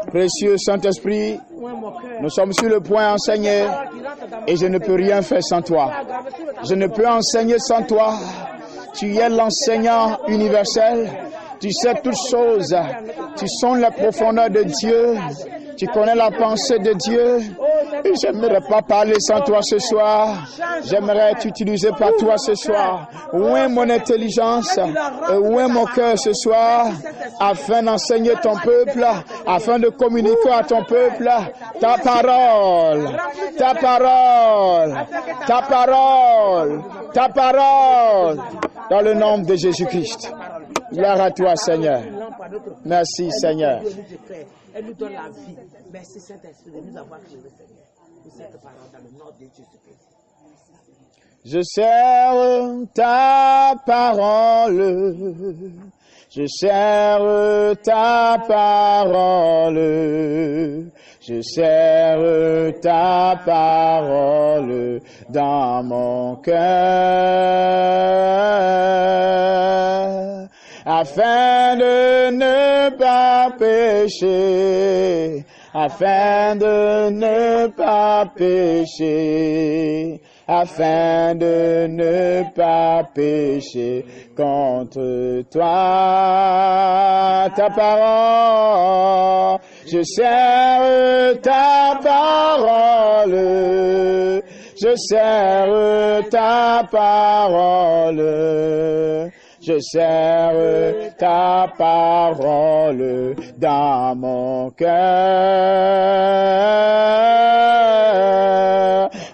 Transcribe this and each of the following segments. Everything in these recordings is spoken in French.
Précieux Saint-Esprit, nous sommes sur le point d'enseigner et je ne peux rien faire sans toi. Je ne peux enseigner sans toi. Tu es l'enseignant universel. Tu sais toutes choses. Tu sondes les profondeurs de Dieu. Tu connais la pensée de Dieu. Et j'aimerais pas parler sans toi ce soir. J'aimerais être utilisé par toi ce soir. Où est mon intelligence? Où est mon cœur ce soir? Afin d'enseigner ton peuple, afin de communiquer à ton peuple ta parole, ta parole, ta parole, ta parole. Dans le nom de Jésus-Christ. Gloire à toi, Seigneur. Merci, Seigneur. Elle nous donne la vie. Merci Saint-Esprit de nous avoir créés, Seigneur. Pour cette parole dans le nom de Jésus-Christ. Je sers ta parole. Je sers ta parole. Je sers ta parole dans mon cœur. Afin de ne pas pécher, afin de ne pas pécher, afin de ne pas pécher contre toi. Ta parole, je sers ta parole, je sers ta parole. Je sers ta parole dans mon cœur,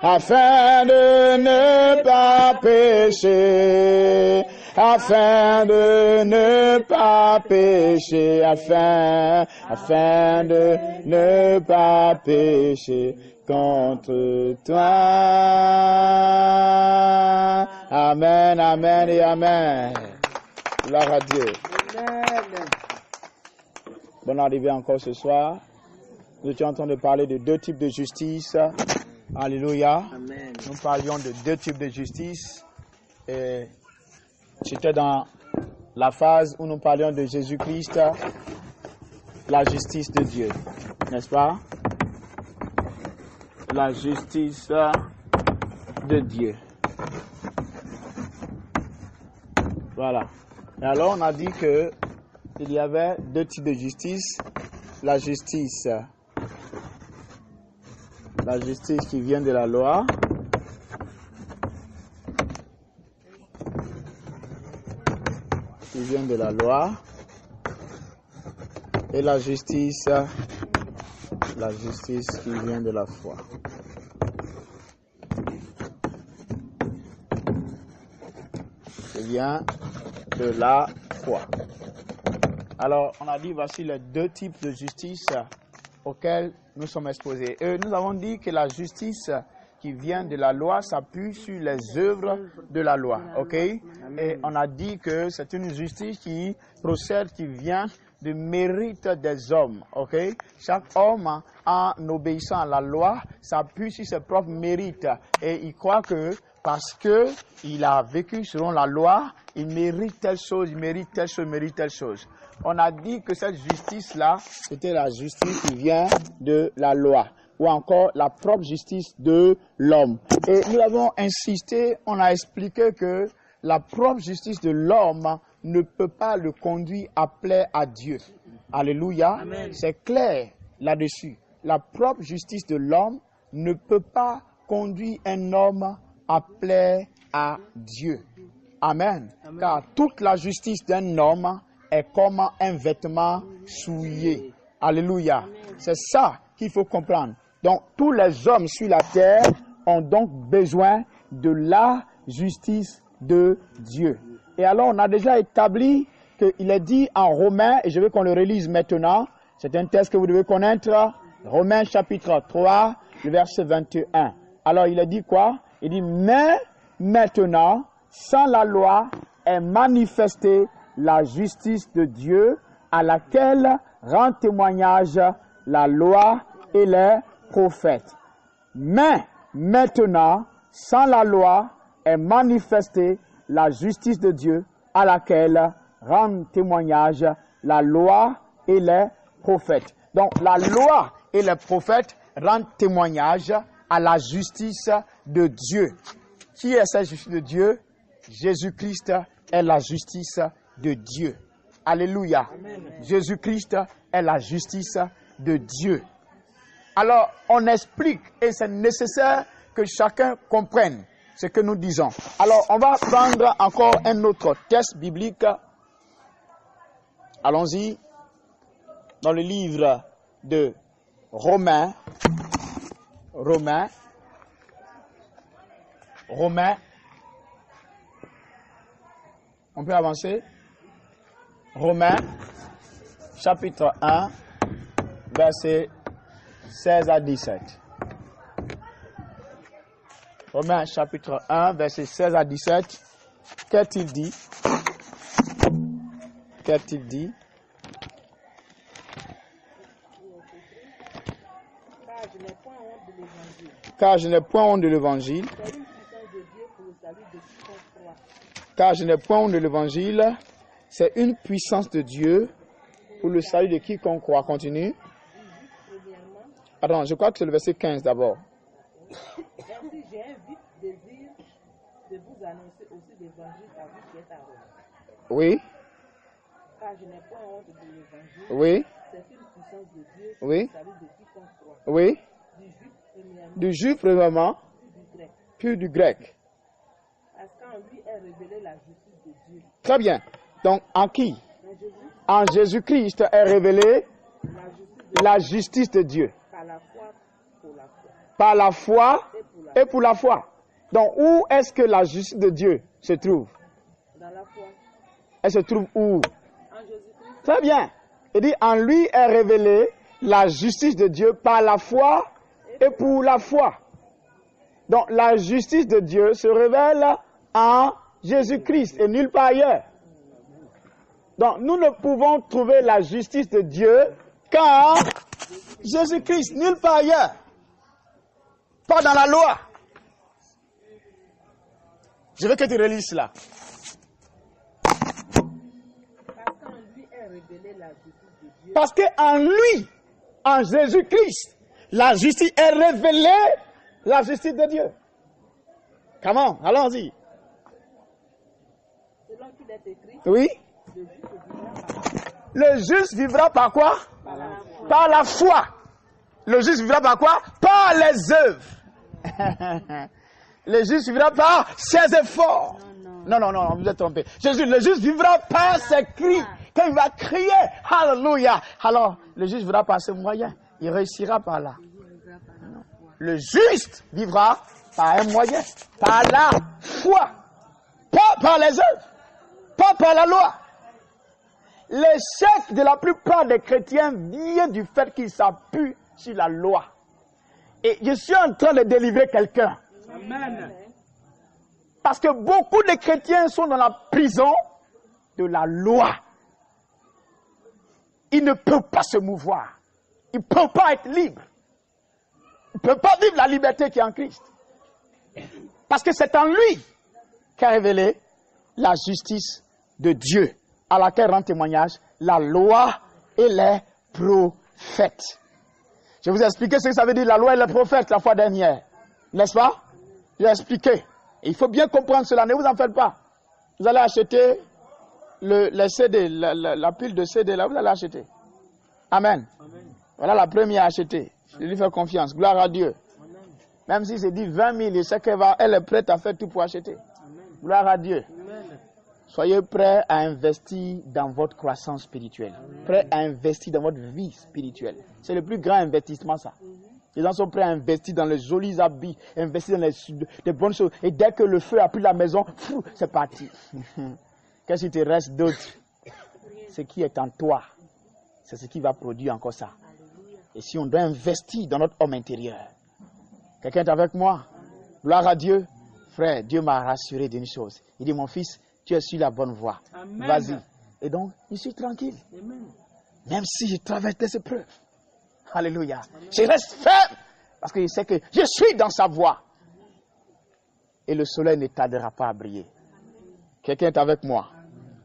afin de ne pas pécher, afin de ne pas pécher, afin de ne pas pécher contre toi. Amen, amen et amen. Gloire à Dieu. Amen. Bonne arrivée encore ce soir. Nous étions en train de parler de deux types de justice. Alléluia. Amen. Nous parlions de deux types de justice. Et c'était dans la phase où nous parlions de Jésus-Christ, la justice de Dieu. N'est-ce pas? La justice de Dieu. Voilà. Et alors on a dit que il y avait deux types de justice. La justice qui vient de la loi. Qui vient de la loi. Et la justice qui vient de la foi. Qui vient de la foi. Alors, on a dit, voici les deux types de justice auxquels nous sommes exposés. Et nous avons dit que la justice qui vient de la loi s'appuie sur les œuvres de la loi. OK? Et on a dit que c'est une justice qui procède, qui vient du mérite des hommes. OK? Chaque homme, en obéissant à la loi, s'appuie sur ses propres mérites. Et il croit que parce qu'il a vécu selon la loi, il mérite telle chose, il mérite telle chose, il mérite telle chose. On a dit que cette justice-là, c'était la justice qui vient de la loi, ou encore la propre justice de l'homme. Et nous avons insisté, on a expliqué que la propre justice de l'homme ne peut pas le conduire à plaire à Dieu. Alléluia. Amen. C'est clair là-dessus. La propre justice de l'homme ne peut pas conduire un homme à plaire à Dieu. Amen. Amen. Car toute la justice d'un homme est comme un vêtement souillé. Alléluia. C'est ça qu'il faut comprendre. Donc, tous les hommes sur la terre ont donc besoin de la justice de Dieu. Et alors, on a déjà établi qu'il est dit en Romains, et je veux qu'on le relise maintenant, c'est un texte que vous devez connaître, Romains chapitre 3, le verset 21. Alors, il est dit quoi? Il dit, mais maintenant, sans la loi, est manifestée la justice de Dieu à laquelle rend témoignage la loi et les prophètes. Mais maintenant, sans la loi, est manifestée la justice de Dieu à laquelle rend témoignage la loi et les prophètes. Donc la loi et les prophètes rendent témoignage à la justice de Dieu. Qui est cette justice de Dieu? Jésus-Christ est la justice de Dieu. Alléluia. Jésus-Christ est la justice de Dieu. Alors, on explique et c'est nécessaire que chacun comprenne ce que nous disons. Alors, on va prendre encore un autre texte biblique. Allons-y. Dans le livre de Romains. On peut avancer. Romains, chapitre 1, versets 16 à 17. Romains, chapitre 1, versets 16 à 17. Qu'est-il dit? Qu'est-il dit? Car je n'ai point honte de l'évangile. Car je n'ai point honte de l'évangile. C'est une puissance de Dieu pour le salut de quiconque croit. Continue. Attends, je crois que c'est le verset 15 d'abord. Ainsi, j'ai un vif désir de vous annoncer aussi l'évangile à vous qui êtes à Rome. Oui. Car je n'ai point honte de l'évangile. Oui. C'est une puissance de Dieu pour Oui. le salut de quiconque croit. Oui. Du juif premièrement, puis du grec. Parce qu'en lui est révélée la justice de Dieu. Très bien. Donc, en qui? En Jésus-Christ est révélée la justice de Dieu. Par la foi pour la foi. Par la foi et pour la foi. Donc, où est-ce que la justice de Dieu se trouve? Dans la foi. Elle se trouve où? En Jésus-Christ. Très bien. Il dit, en lui est révélée la justice de Dieu par la foi et pour la foi. Donc, la justice de Dieu se révèle en Jésus-Christ et nulle part ailleurs. Donc, nous ne pouvons trouver la justice de Dieu qu'en Jésus-Christ, nulle part ailleurs. Pas dans la loi. Je veux que tu relises cela. Parce qu'en lui est révélée la justice de Dieu. Parce qu'en lui, en Jésus-Christ, la justice est révélée, la justice de Dieu. Comment? Allons-y. Selon qu'il est écrit, Oui. Le juste vivra par quoi? Par la foi. Le juste vivra par quoi? Par les œuvres. Le juste vivra par ses efforts. Non, vous êtes trompé. Le juste vivra par ses cris. Quand il va crier, Alléluia. Alors, le juste vivra par ses moyens. Il réussira par là. Le juste vivra par un moyen, par la foi. Pas par les œuvres. Pas par la loi. L'échec de la plupart des chrétiens vient du fait qu'ils s'appuient sur la loi. Et je suis en train de délivrer quelqu'un. Amen. Parce que beaucoup de chrétiens sont dans la prison de la loi. Ils ne peuvent pas se mouvoir. Ils ne peuvent pas être libres. Ils ne peuvent pas vivre la liberté qui est en Christ. Parce que c'est en lui qu'a révélé la justice de Dieu, à laquelle rend témoignage la loi et les prophètes. Je vous ai expliqué ce que ça veut dire la loi et les prophètes la fois dernière. N'est-ce pas? J'ai expliqué. Et il faut bien comprendre cela, ne vous en faites pas. Vous allez acheter les CD, la pile de CD là, vous allez acheter. Amen. Amen. Voilà la première à acheter. Je lui fais confiance. Gloire à Dieu. Amen. Même si c'est dit 20 000, je sais qu'elle est prête à faire tout pour acheter. Amen. Gloire à Dieu. Amen. Soyez prêts à investir dans votre croissance spirituelle. Amen. Prêts à investir dans votre vie spirituelle. C'est le plus grand investissement, ça. Les gens sont prêts à investir dans les jolis habits, investir dans les bonnes choses. Et dès que le feu a pris la maison, c'est parti. Qu'est-ce qui te reste d'autre? Ce qui est en toi, c'est ce qui va produire encore ça. Et si on doit investir dans notre homme intérieur. Quelqu'un est avec moi? Gloire à Dieu. Frère, Dieu m'a rassuré d'une chose. Il dit, mon fils, tu es sur la bonne voie. Vas-y. Et donc, je suis tranquille. Amen. Même si je traverse des épreuves. Alléluia. Amen. Je reste ferme. Parce que je sais que je suis dans sa voie. Et le soleil ne tardera pas à briller. Quelqu'un est avec moi?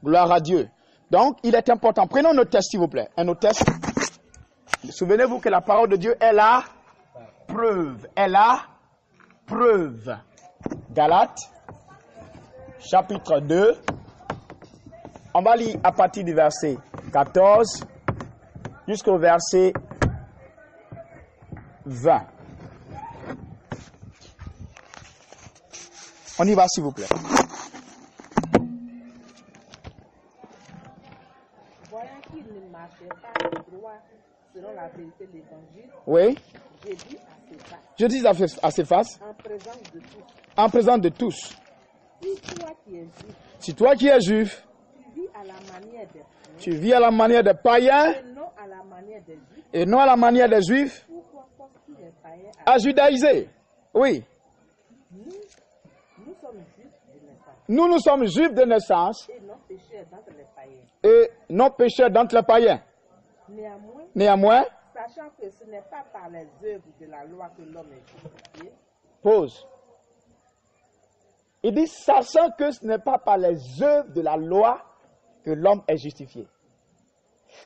Gloire à Dieu. Donc, il est important. Prenons nos tests, s'il vous plaît. Un autre test. Souvenez-vous que la parole de Dieu est la preuve. Est la preuve. Galates, chapitre 2. On va lire à partir du verset 14 jusqu'au verset 20. On y va, s'il vous plaît. Voyant qu'il ne marchait pas droit selon la vérité de l'évangile, Oui. j'ai dit à ses faces, Je dis à ses faces, en présence de tous, en présence de tous, si toi qui es juif, si toi qui es juif, tu vis à la manière des païens, tu vis à la manière des païens et non à la manière des juifs, et non à la manière des juifs, pourquoi forces-tu les païens à judaïser? Oui. Nous sommes juifs de naissance, Nous sommes juifs de naissance et non pécheurs d'entre les païens. et non pécheurs d'entre les païens. Néanmoins, Sachant que ce n'est pas par les œuvres de la loi que l'homme est justifié, pause. Il dit, sachant que ce n'est pas par les œuvres de la loi que l'homme est justifié.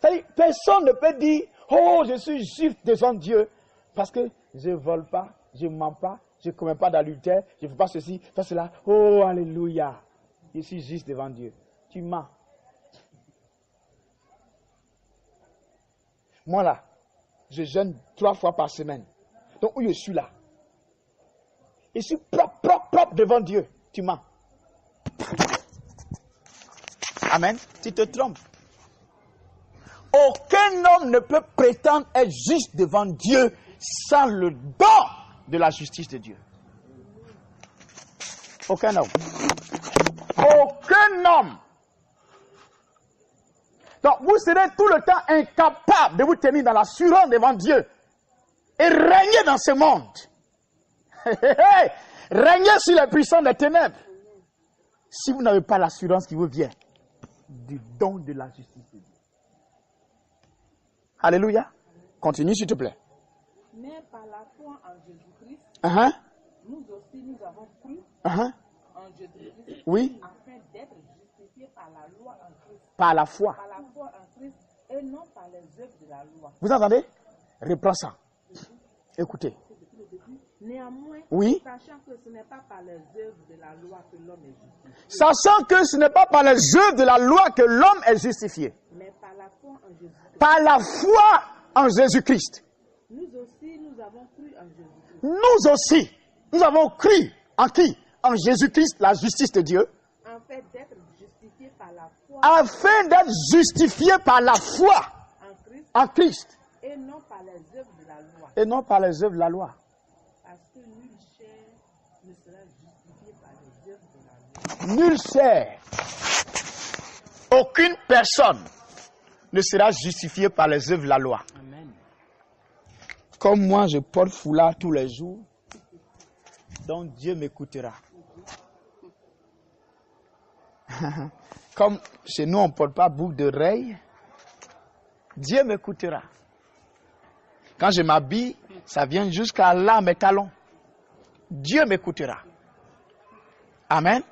C'est-à-dire, personne ne peut dire, oh, je suis juif devant Dieu, parce que je ne vole pas, je ne mens pas, je ne commets pas d'adultère, je ne fais pas ceci, pas cela. Oh, alléluia, je suis juste devant Dieu. Tu mens. Moi là, je jeûne 3 fois par semaine. Donc où je suis là, je suis propre devant Dieu. Tu mens. Amen. Tu te trompes. Aucun homme ne peut prétendre être juste devant Dieu sans le don de la justice de Dieu. Aucun homme. Aucun homme. Donc vous serez tout le temps incapable de vous tenir dans l'assurance devant Dieu et régner dans ce monde. Régner sur les puissants des ténèbres. Si vous n'avez pas l'assurance qui vous vient du don de la justice de Dieu. Alléluia. Continue s'il te plaît. mais par la foi en Jésus-Christ, nous aussi nous avons cru en Jésus-Christ, Oui. afin d'être justifiés par la loi en Christ. Par la foi. Par la foi en Christ et non par les œuvres de la loi. Vous entendez? Reprends ça. Écoutez. Néanmoins, Oui. sachant que ce n'est pas par les œuvres de la loi que l'homme est justifié, Sachant que ce n'est pas par les œuvres de la loi que l'homme est justifié. mais par la foi en Jésus-Christ. Par la foi en Jésus-Christ. Nous aussi, nous avons cru en Jésus-Christ, Nous aussi, nous avons cru en qui? En Jésus-Christ, la justice de Dieu. afin d'être justifiés par la foi Afin d'être justifié par la foi en Christ en Christ. et non par les œuvres de la loi. Et non par les œuvres de la loi. Parce que nulle chair ne sera justifiée par les œuvres de la loi. Nulle chair, aucune personne ne sera justifiée par les œuvres de la loi. Amen. Comme moi, je porte foulard tous les jours, donc Dieu m'écoutera. Comme chez nous, on ne porte pas boucle d'oreille, Dieu m'écoutera. Quand je m'habille, ça vient jusqu'à là, mes talons. Dieu m'écoutera. Amen.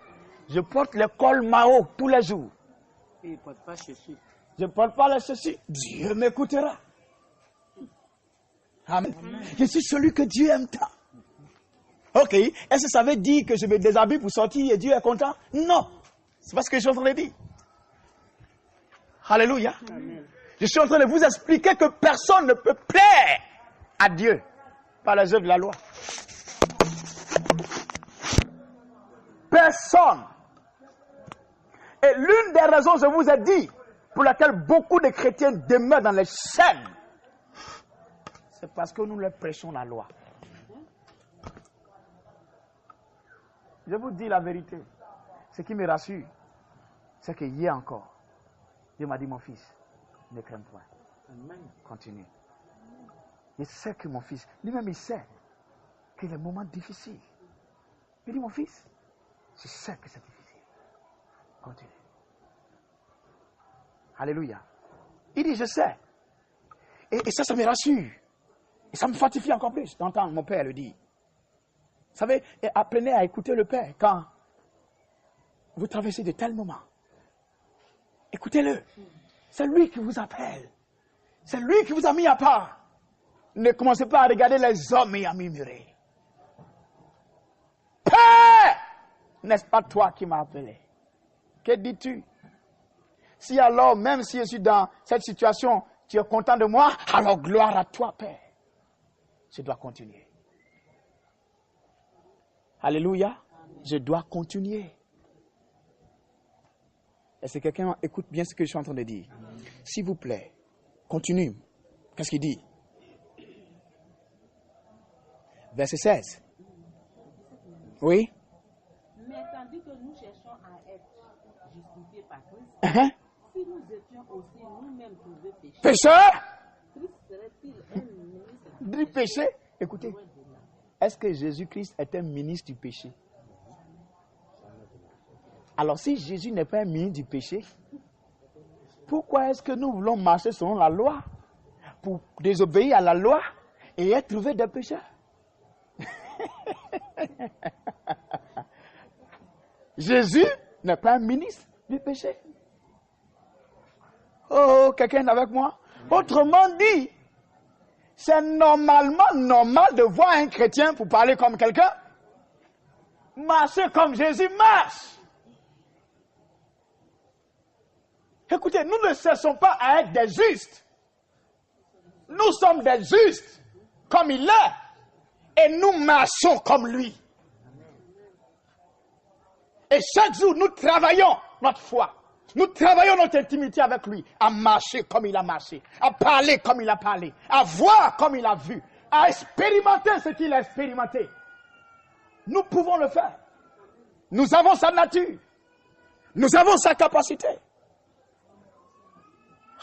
Je porte le col Mao tous les jours. Et il ne porte pas ceci. Je ne porte pas le ceci. Dieu m'écoutera. Amen. Je suis celui que Dieu aime tant. Ok. Est-ce que ça veut dire que je me déshabille pour sortir et Dieu est content? Non. C'est pas ce que je suis en train de dire. Alléluia. Amen. Je suis en train de vous expliquer que personne ne peut plaire à Dieu par les œuvres de la loi. Personne. Et l'une des raisons, je vous ai dit, pour laquelle beaucoup de chrétiens demeurent dans les chaînes, c'est parce que nous leur prêchons la loi. Je vous dis la vérité. Ce qui me rassure, c'est que hier encore, Dieu m'a dit, mon fils, ne crains point. Continue. Je sais que mon fils, lui-même il sait que les moments difficiles. Il dit, mon fils, je sais que c'est difficile. Continue. Alléluia. Il dit, je sais. Et ça me rassure. Et ça me fortifie encore plus d'entendre mon père le dire. Vous savez, apprenez à écouter le Père quand vous traversez de tels moments. Écoutez-le. C'est lui qui vous appelle. C'est lui qui vous a mis à part. Ne commencez pas à regarder les hommes et à murmurer. Père, n'est-ce pas toi qui m'as appelé? Que dis-tu? Si alors, même si je suis dans cette situation, tu es content de moi, alors gloire à toi, Père. Je dois continuer. Alléluia. Je dois continuer. Est-ce que quelqu'un écoute bien ce que je suis en train de dire? S'il vous plaît, continue. Qu'est-ce qu'il dit? Verset 16. Oui. Mais tandis que nous cherchons à être justifiés par Christ, si nous étions aussi nous-mêmes trouvés pécheurs, Christ serait-il un ministre du péché? Écoutez, est-ce que Jésus-Christ est un ministre du péché? Alors si Jésus n'est pas un ministre du péché, pourquoi est-ce que nous voulons marcher selon la loi pour désobéir à la loi et être trouvés des pécheurs? Jésus n'est pas un ministre du péché. Oh, quelqu'un est avec moi? Autrement dit, c'est normalement normal de voir un chrétien, pour parler comme quelqu'un, marcher comme Jésus marche. Écoutez, nous ne cessons pas à être des justes. Nous sommes des justes, comme il est, et nous marchons comme lui. Et chaque jour, nous travaillons notre foi. Nous travaillons notre intimité avec lui, à marcher comme il a marché, à parler comme il a parlé, à voir comme il a vu, à expérimenter ce qu'il a expérimenté. Nous pouvons le faire. Nous avons sa nature. Nous avons sa capacité.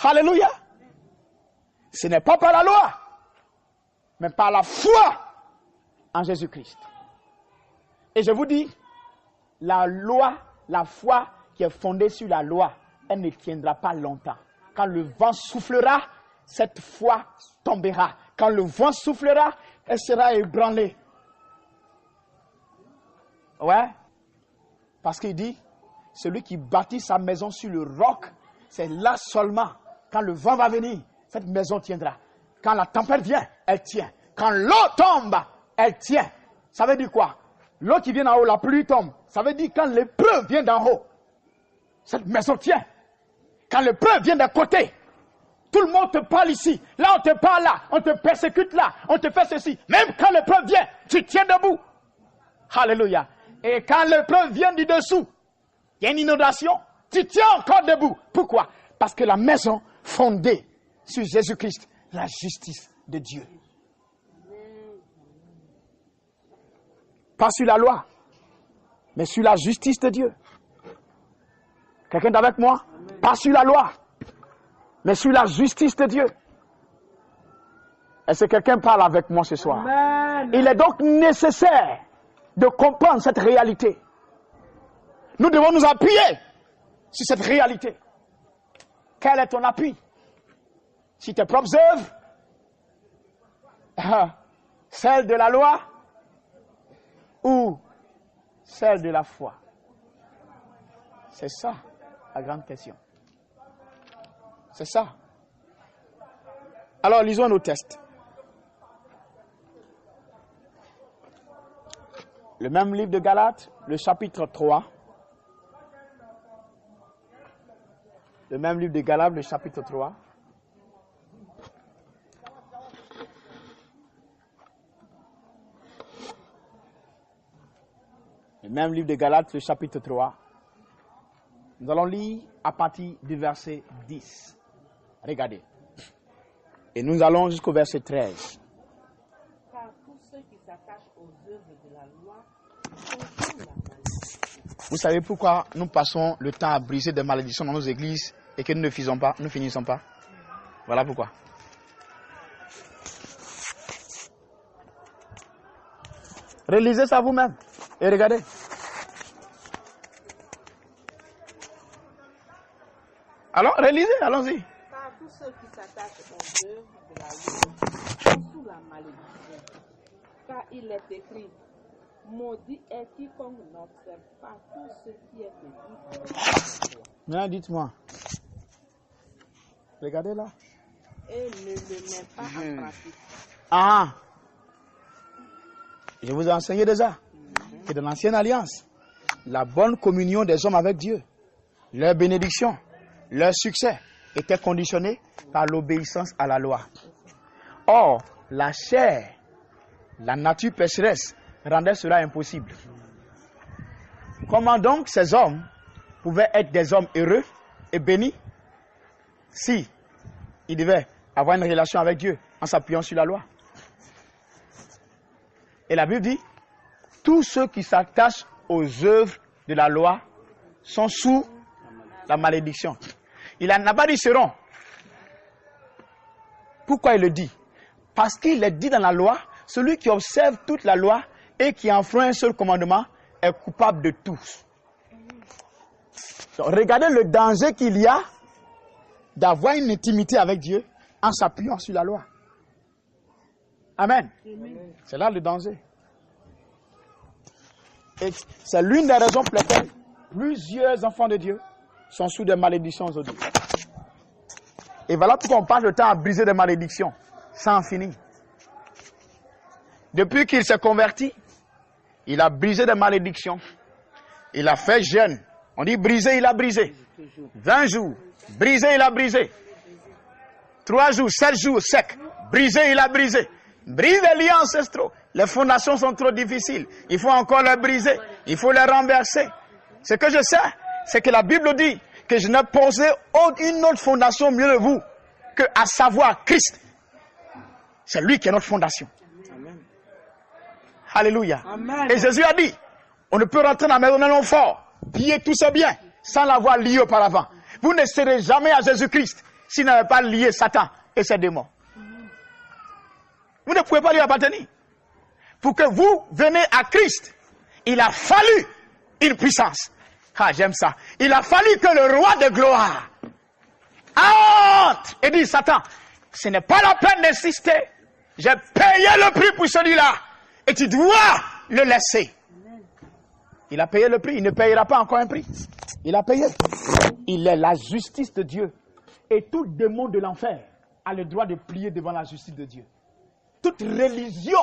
Alléluia. Ce n'est pas par la loi, mais par la foi en Jésus-Christ. Et je vous dis, la loi, la foi qui est fondée sur la loi, elle ne tiendra pas longtemps. Quand le vent soufflera, cette foi tombera. Quand le vent soufflera, elle sera ébranlée. Ouais. Parce qu'il dit, celui qui bâtit sa maison sur le roc, c'est là seulement, quand le vent va venir, cette maison tiendra. Quand la tempête vient, elle tient. Quand l'eau tombe, elle tient. Ça veut dire quoi? L'eau qui vient d'en haut, la pluie tombe. Ça veut dire quand l'épreuve vient d'en haut, cette maison tient. Quand l'épreuve vient d'un côté, tout le monde te parle ici. Là, on te parle là. On te persécute là. On te fait ceci. Même quand l'épreuve vient, tu tiens debout. Alléluia. Et quand l'épreuve vient du dessous, il y a une inondation, tu tiens encore debout. Pourquoi? Parce que la maison fondée sur Jésus-Christ, la justice de Dieu. Pas sur la loi, mais sur la justice de Dieu. Quelqu'un est avec moi? Pas sur la loi, mais sur la justice de Dieu. Est-ce que quelqu'un parle avec moi ce soir? Amen. Il est donc nécessaire de comprendre cette réalité. Nous devons nous appuyer sur cette réalité. Quel est ton appui? Si tes propres œuvres, celle de la loi ou celle de la foi? C'est ça la grande question. C'est ça. Alors lisons nos textes. Le même livre de Galates, le chapitre 3. Le même livre de Galates, le chapitre 3. Le même livre de Galates, le chapitre 3. Nous allons lire à partir du verset 10. Regardez. Et nous allons jusqu'au verset 13. Car tous ceux qui s'attachent aux œuvres de la loi sont sous la malédiction. Vous savez pourquoi nous passons le temps à briser des malédictions dans nos églises et que nous ne finissons pas? Voilà pourquoi. Relisez ça vous-même et regardez. Alors, relisez, allons-y. Car tous ceux qui s'attachent aux œuvres de la loi sont sous la malédiction. Car il est écrit, maudit est quiconque n'observe pas tout ce qui est écrit dans la loi. Maintenant, dites-moi. Regardez là. Et ne le met pas en pratique. Ah, je vous ai enseigné déjà que dans l'ancienne alliance, la bonne communion des hommes avec Dieu, leur bénédiction, leur succès était conditionné par l'obéissance à la loi. Or, la chair, la nature pécheresse rendait cela impossible. Comment donc ces hommes pouvaient être des hommes heureux et bénis si ils devaient avoir une relation avec Dieu en s'appuyant sur la loi? Et la Bible dit, tous ceux qui s'attachent aux œuvres de la loi sont sous la malédiction. Il n'a pas dit seront. Pourquoi il le dit? Parce qu'il est dit dans la loi, celui qui observe toute la loi et qui enfreint un seul commandement est coupable de tous. Donc, regardez le danger qu'il y a d'avoir une intimité avec Dieu en s'appuyant sur la loi. Amen. C'est là le danger. Et c'est l'une des raisons pour lesquelles plusieurs enfants de Dieu sont sous des malédictions aujourd'hui. Et voilà pourquoi on passe le temps à briser des malédictions sans finir. Depuis qu'il s'est converti, il a brisé des malédictions. Il a fait jeûne. On dit briser, il a brisé. 20 jours. Briser, il a brisé. 3 jours, 7 jours, sec. Briser, il a brisé. Brise les liens ancestraux. Les fondations sont trop difficiles. Il faut encore les briser. Il faut les renverser. Ce que je sais, c'est que la Bible dit que je n'ai posé une autre fondation mieux de vous que à savoir Christ. C'est lui qui est notre fondation. Amen. Alléluia. Amen. Et Jésus a dit, on ne peut rentrer dans la maison d'un homme fort, piller tous ses biens, sans l'avoir lié auparavant. Vous ne serez jamais à Jésus-Christ si vous n'avez pas lié Satan et ses démons. Vous ne pouvez pas lui appartenir. Pour que vous venez à Christ, il a fallu une puissance. Ah, j'aime ça. Il a fallu que le roi de gloire entre et dit, Satan, ce n'est pas la peine d'insister. J'ai payé le prix pour celui-là. Et tu dois le laisser. Il a payé le prix. Il ne payera pas encore un prix. Il a payé. Il est la justice de Dieu. Et tout démon de l'enfer a le droit de plier devant la justice de Dieu. Toute religion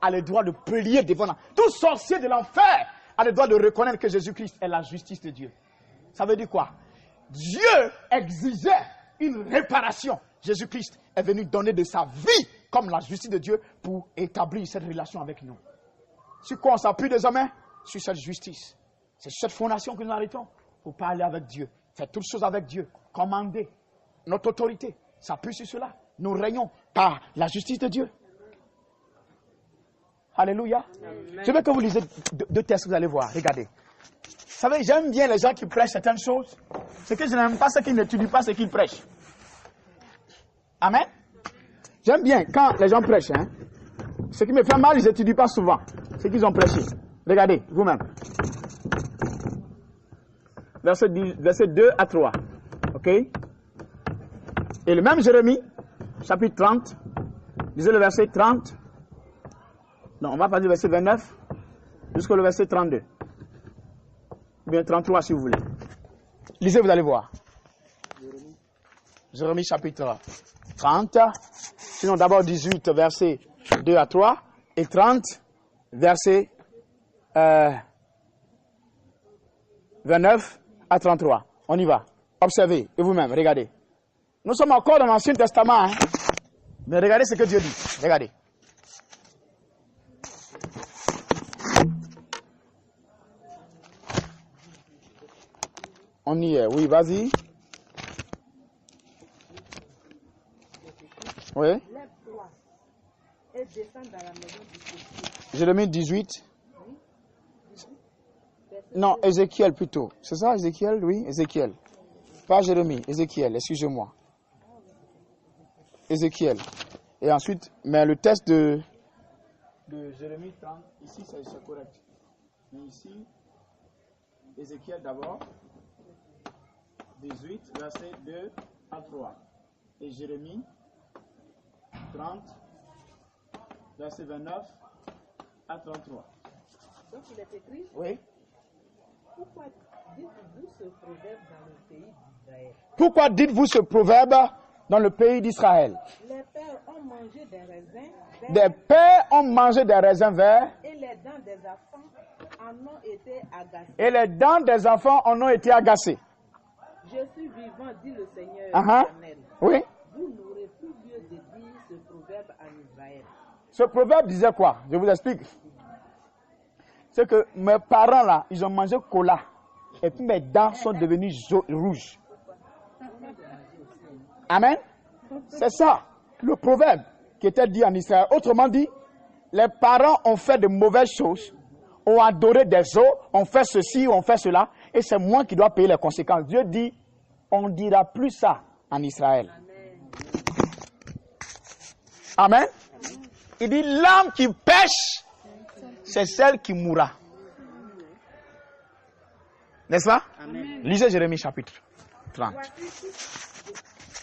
a le droit de plier devant la... Tout sorcier de l'enfer a le droit de reconnaître que Jésus-Christ est la justice de Dieu. Ça veut dire quoi? Dieu exigeait une réparation. Jésus-Christ est venu donner de sa vie comme la justice de Dieu pour établir cette relation avec nous. Sur quoi on s'appuie désormais? Sur cette justice. C'est cette fondation que nous arrêtons pour parler avec Dieu. Faire toutes choses avec Dieu. Commander. Notre autorité s'appuie sur cela. Nous régnons par la justice de Dieu. Alléluia. Amen. Je veux que vous lisez deux textes, vous allez voir. Regardez. Vous savez, j'aime bien les gens qui prêchent certaines choses. C'est que je n'aime pas ceux qui n'étudient pas ce qu'ils prêchent. Amen. J'aime bien quand les gens prêchent. Hein. Ce qui me fait mal, ils n'étudient pas souvent ce qu'ils ont prêché. Regardez, vous-même. Verset 2 à 3. OK? Et le même Jérémie, chapitre 30. Lisez le verset 30. Non, on va passer du verset 29 jusqu'au verset 32. Ou bien 33 si vous voulez. Lisez, vous allez voir. Jérémie chapitre 30. Sinon d'abord 18 verset 2 à 3. Et 30 verset 29 à 33. On y va. Observez. Et vous-même, regardez. Nous sommes encore dans l'Ancien Testament. Hein? Mais regardez ce que Dieu dit. Regardez. On y est. Oui, vas-y. Oui. Lève-toi et descends dans la maison du Seigneur. Jérémie 18. Non, Ézéchiel plutôt. C'est ça, Ézéchiel? Oui, Ézéchiel. Pas Jérémie, Ézéchiel, excusez-moi. Ézéchiel. Et ensuite, mais le test de Jérémie 30, ici c'est correct. Mais ici, Ézéchiel d'abord. 18, verset 2 à 3. Et Jérémie 30, verset 29 à 33. Donc il est écrit. Oui. Pourquoi dites-vous ce proverbe dans le pays d'Israël? Pourquoi dites-vous ce proverbe dans le pays d'Israël. Les pères ont mangé des raisins verts Des pères ont mangé des raisins verts et les dents des enfants en ont été agacées. et les dents des enfants en ont été agacées. Je suis vivant, dit le Seigneur éternel. Oui. Vous n'aurez plus lieu de dire ce proverbe en Israël. Ce proverbe disait quoi? Je vous explique. C'est que mes parents là, ils ont mangé cola. Et puis mes dents sont devenues rouges. Amen. C'est ça, le proverbe qui était dit en Israël. Autrement dit, les parents ont fait de mauvaises choses, ont adoré des os, ont fait ceci, ont fait cela, et c'est moi qui dois payer les conséquences. Dieu dit, on ne dira plus ça en Israël. Amen. Il dit, l'âme qui pêche, c'est celle qui mourra. N'est-ce pas? Amen. Lisez Jérémie chapitre 30.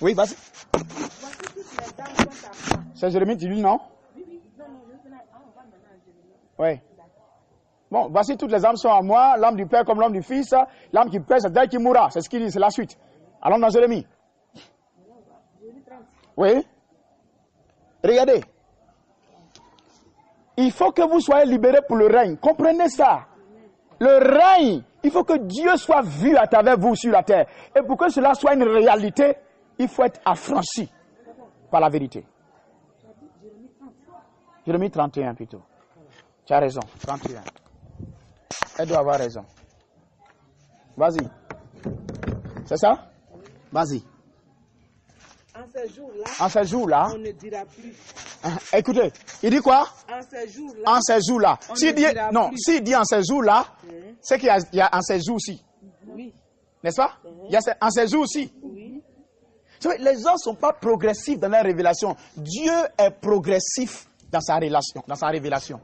Oui, vas-y. Voici toutes les dents sont à moi. C'est Jérémie, tu lis, non? Oui, non, je vais on va maintenant à Jérémie. Oui. Bon, voici toutes les âmes sont à moi, l'âme du Père comme l'âme du Fils, l'âme qui pêche, c'est elle qui mourra. C'est ce qu'il dit, c'est la suite. Allons dans Jérémie. Oui. Regardez. Il faut que vous soyez libérés pour le règne. Comprenez ça. Le règne, il faut que Dieu soit vu à travers vous sur la terre. Et pour que cela soit une réalité, il faut être affranchi par la vérité. Jérémie 31 plutôt. Tu as raison, 31. Elle doit avoir raison. Vas-y. C'est ça? Vas-y. En ces jours-là, on ne dira plus. Écoutez, il dit quoi? En ces jours-là. En ces jours-là. S'il dit, non, plus. s'il dit en ces jours-là, c'est qu'il y a en ces jours-ci. Oui. N'est-ce pas? Il y a en ces jours-ci. Oui. Les gens ne sont pas progressifs dans leur révélation. Dieu est progressif dans sa révélation.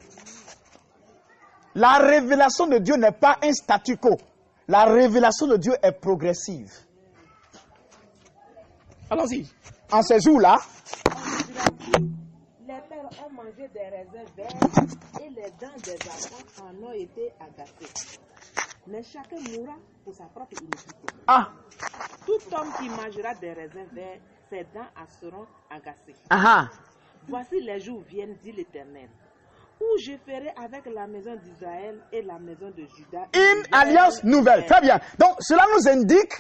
La révélation de Dieu n'est pas un statu quo. La révélation de Dieu est progressive. Allons-y. En ces jours-là, les pères ont mangé des raisins verts et les dents des enfants en ont été agacées. Mais chacun mourra pour sa propre iniquité. ah, Tout homme qui mangera des raisins verts, ses dents seront agacées. ah, Voici les jours viennent, dit l'Éternel, où je ferai avec la maison d'Israël et la maison de Juda une alliance nouvelle. Très bien. Donc, cela nous indique,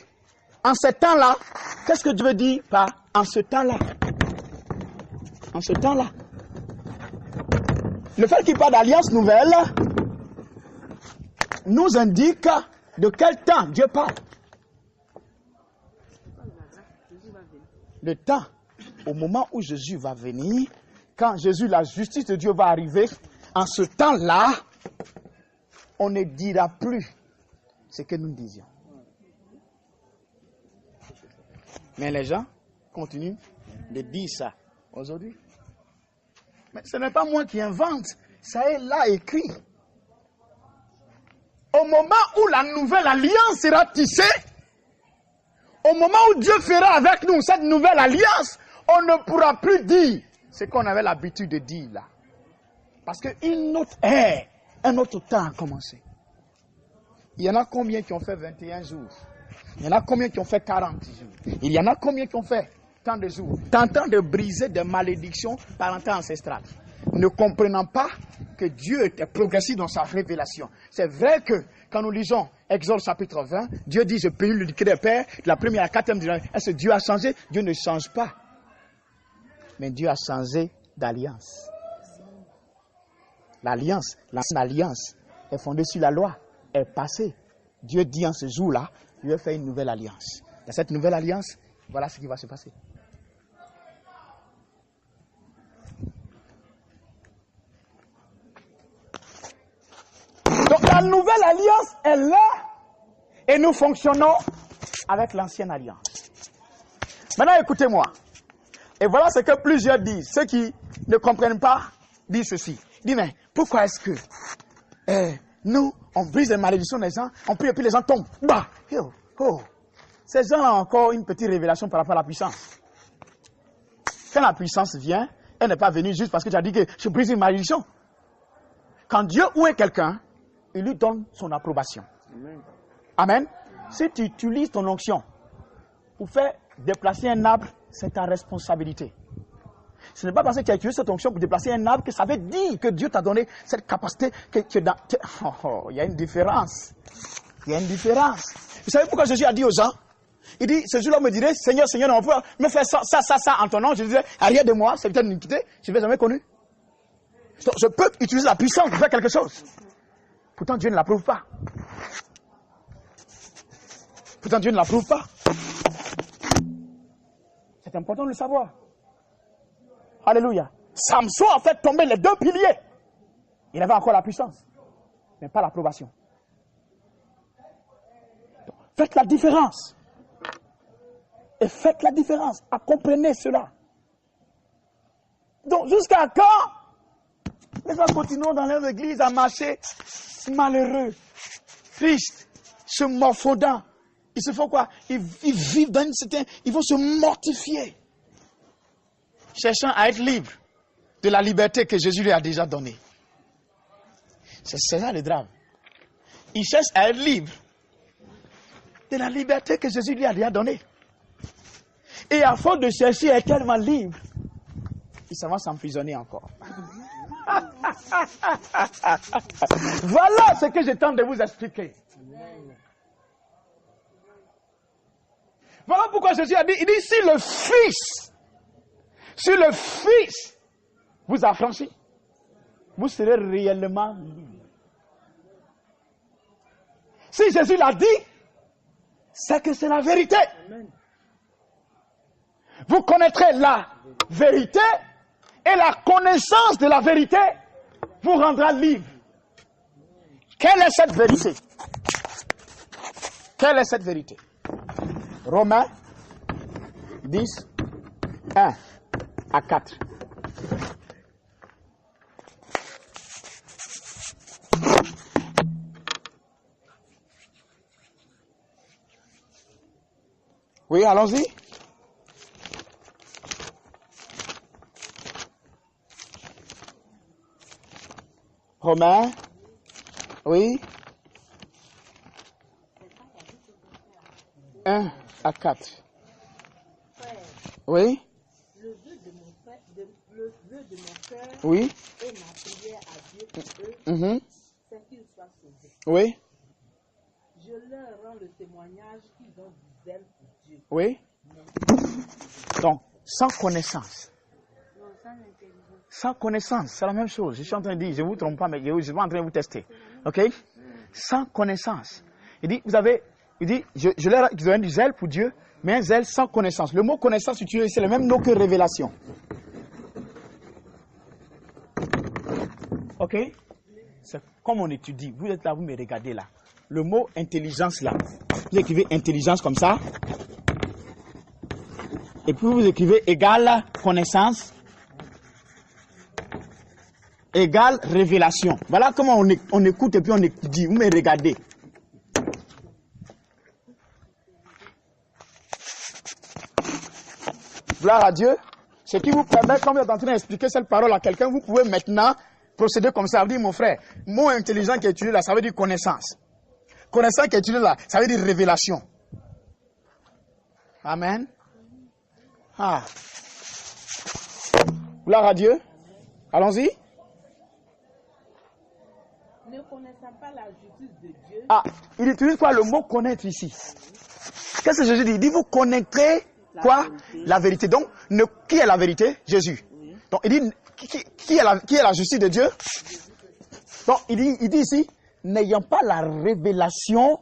en ce temps-là, qu'est-ce que Dieu veut dire par en ce temps-là? En ce temps-là. Le fait qu'il parle d'alliance nouvelle nous indique de quel temps Dieu parle. Le temps, au moment où Jésus va venir, quand Jésus, la justice de Dieu va arriver, en ce temps-là, on ne dira plus ce que nous disions. Mais les gens continuent de dire ça aujourd'hui. Mais ce n'est pas moi qui invente, ça est là écrit. Au moment où la nouvelle alliance sera tissée, au moment où Dieu fera avec nous cette nouvelle alliance, on ne pourra plus dire ce qu'on avait l'habitude de dire là. Parce qu'une autre ère, un autre temps a commencé. Il y en a combien qui ont fait 21 jours? Il y en a combien qui ont fait 40 jours? Il y en a combien qui ont fait tant de jours? Tentant de briser des malédictions parentales ancestrales. Ne comprenant pas que Dieu était progressif dans sa révélation. C'est vrai que quand nous lisons Exode chapitre 20, Dieu dit, je bénis le décret des pères, de la première à la quatrième génération. Est-ce que Dieu a changé? Dieu ne change pas. Mais Dieu a changé d'alliance. L'alliance, l'ancienne alliance, est fondée sur la loi, est passée. Dieu dit en ce jour-là, Dieu fait une nouvelle alliance. Dans cette nouvelle alliance, voilà ce qui va se passer. Donc la nouvelle alliance est là et nous fonctionnons avec l'ancienne alliance. Maintenant écoutez-moi. Et voilà ce que plusieurs disent. Ceux qui ne comprennent pas disent ceci. Disent mais pourquoi est-ce que nous on brise les malédictions des gens, on prie et puis les gens tombent. Bah, Ces gens ont encore une petite révélation par rapport à la puissance. Quand la puissance vient, elle n'est pas venue juste parce que tu as dit que je brise une malédiction. Quand Dieu ouvre quelqu'un, il lui donne son approbation. Amen. Si tu utilises ton onction pour faire déplacer un arbre c'est ta responsabilité. Ce n'est pas parce que tu as utilisé cette onction pour déplacer un arbre que ça veut dire que Dieu t'a donné cette capacité il y a une différence. Il y a une différence. Vous savez pourquoi Jésus a dit aux gens, il dit, ce jour-là, on me dirait, Seigneur, Seigneur, on peut me faire ça en ton nom. Je disais, arrière de moi, c'est peut-être une iniquité, je ne l'ai jamais connu. Je peux utiliser la puissance pour faire quelque chose. Pourtant, Dieu ne l'approuve pas. Pourtant, Dieu ne l'approuve pas. C'est important de le savoir. Alléluia. Samson a fait tomber les 2 piliers. Il avait encore la puissance, mais pas l'approbation. Faites la différence. Et faites la différence. Comprenez cela. Donc, jusqu'à quand les gens continuent dans leur église à marcher malheureux, tristes, se morfondant. Ils se font quoi? Ils vivent dans une certaine... Ils vont se mortifier. Cherchant à être libres de la liberté que Jésus lui a déjà donnée. C'est ça le drame. Ils cherchent à être libres de la liberté que Jésus lui a déjà donnée. Et à force de chercher à être tellement libre, ils s'en vont s'emprisonner encore. Voilà ce que je tente de vous expliquer. Voilà pourquoi Jésus a dit, il dit, si le Fils vous affranchit, vous serez réellement libre. Si Jésus l'a dit, c'est que c'est la vérité. Vous connaîtrez la vérité et la connaissance de la vérité vous rendra libre. Quelle est cette vérité? Quelle est cette vérité? Romains 10, 1 à 4. Oui, allons-y. Romains, oui. 1 à 4. Oui. Le vœu de mon cœur Oui. et ma prière à Dieu pour eux, c'est qu'ils soient sauvés. Oui. Je leur rends le témoignage qu'ils ont du zèle pour Dieu. Oui. Donc, sans connaissance. Sans connaissance, c'est la même chose. Je suis en train de dire, je ne vous trompe pas, mais je suis en train de vous tester. Ok? Sans connaissance. Il dit, je leur donne du zèle pour Dieu, mais un zèle sans connaissance. Le mot connaissance utilisé, c'est le même mot que révélation. Ok? C'est comme on étudie. Vous êtes là, vous me regardez là. Le mot intelligence là. Vous écrivez intelligence comme ça. Et puis vous écrivez égale connaissance. Égale révélation. Voilà comment on écoute et puis on étudie. Vous me regardez. Gloire à Dieu. Ce qui vous permet, quand vous êtes en train d'expliquer cette parole à quelqu'un, vous pouvez maintenant procéder comme ça. Vous dites, mon frère, mot intelligent qui est utilisé là, ça veut dire connaissance. Connaissance qui est utilisé là, ça veut dire révélation. Amen. Ah. Gloire à Dieu. Allons-y. Ne connaissant pas la justice de Dieu. Ah, il utilise quoi le mot connaître ici? Qu'est-ce que Jésus dit? Il dit, vous connaîtrez quoi? La vérité. Donc, qui est la vérité? Jésus. Oui. Donc, il dit, qui est la justice de Dieu? Donc, il dit ici, n'ayant pas la révélation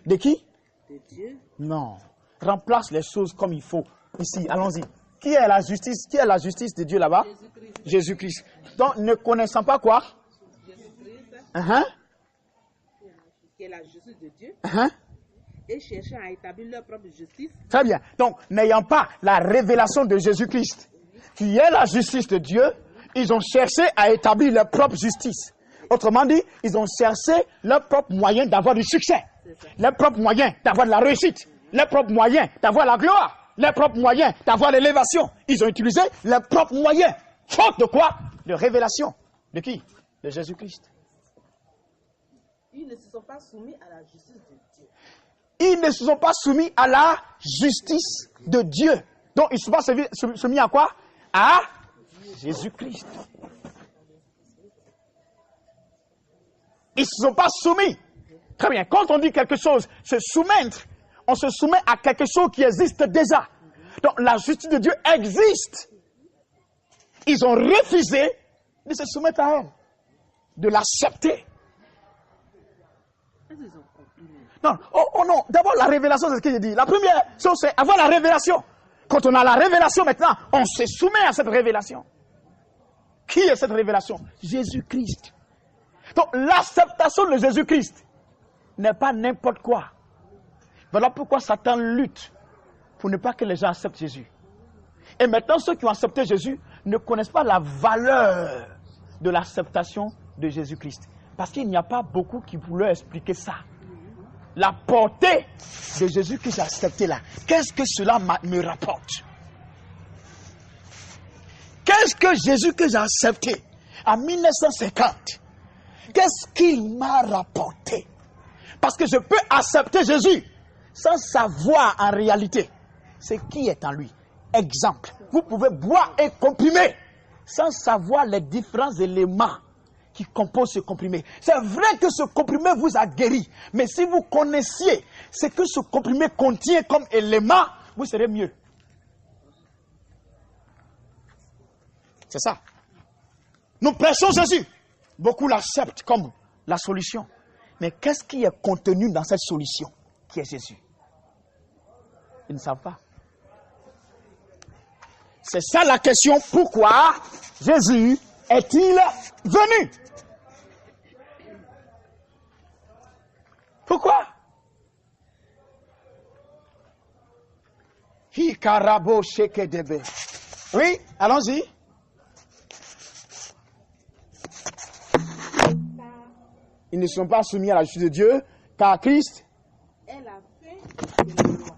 de qui? De Dieu. Non. Remplace les choses comme il faut. Ici, allons-y. Qui est la justice? Qui est la justice de Dieu là-bas? Jésus-Christ. Donc, ne connaissant pas quoi? Qui est la justice de Dieu, et cherchant à établir leur propre justice. Très bien. Donc, n'ayant pas la révélation de Jésus-Christ, qui est la justice de Dieu, ils ont cherché à établir leur propre justice. Autrement dit, ils ont cherché leur propre moyen d'avoir du succès, leur propre moyen d'avoir de la réussite, leur propre moyen d'avoir la gloire, leur propre moyen d'avoir l'élévation. Ils ont utilisé leur propre moyen. Faute de quoi? De révélation. De qui? De Jésus-Christ. Ils ne se sont pas soumis à la justice de Dieu. Ils ne se sont pas soumis à la justice de Dieu. Donc, ils ne sont pas soumis à quoi? À Jésus-Christ. Ils ne se sont pas soumis. Très bien. Quand on dit quelque chose, se soumettre, on se soumet à quelque chose qui existe déjà. Donc, la justice de Dieu existe. Ils ont refusé de se soumettre à elle, de l'accepter. Non, oh non, d'abord la révélation, c'est ce que j'ai dit. La première chose, c'est avoir la révélation. Quand on a la révélation maintenant, on se soumet à cette révélation. Qui est cette révélation? Jésus-Christ. Donc l'acceptation de Jésus-Christ n'est pas n'importe quoi. Voilà pourquoi Satan lutte pour ne pas que les gens acceptent Jésus. Et maintenant, ceux qui ont accepté Jésus ne connaissent pas la valeur de l'acceptation de Jésus-Christ. Parce qu'il n'y a pas beaucoup qui voulaient expliquer ça. La portée de Jésus que j'ai accepté là. Qu'est-ce que cela me rapporte? Qu'est-ce que Jésus que j'ai accepté en 1950? Qu'est-ce qu'il m'a rapporté? Parce que je peux accepter Jésus sans savoir en réalité ce qui est en lui. Exemple, vous pouvez boire et comprimer sans savoir les différents éléments qui composent ce comprimé. C'est vrai que ce comprimé vous a guéri, mais si vous connaissiez ce que ce comprimé contient comme élément, vous serez mieux. C'est ça. Nous prêchons Jésus. Beaucoup l'acceptent comme la solution. Mais qu'est-ce qui est contenu dans cette solution qui est Jésus? Ils ne savent pas. C'est ça la question. Pourquoi Jésus est-il venu? Pourquoi? Oui, allons-y. Ils ne sont pas soumis à la justice de Dieu, car Christ est la fin de la loi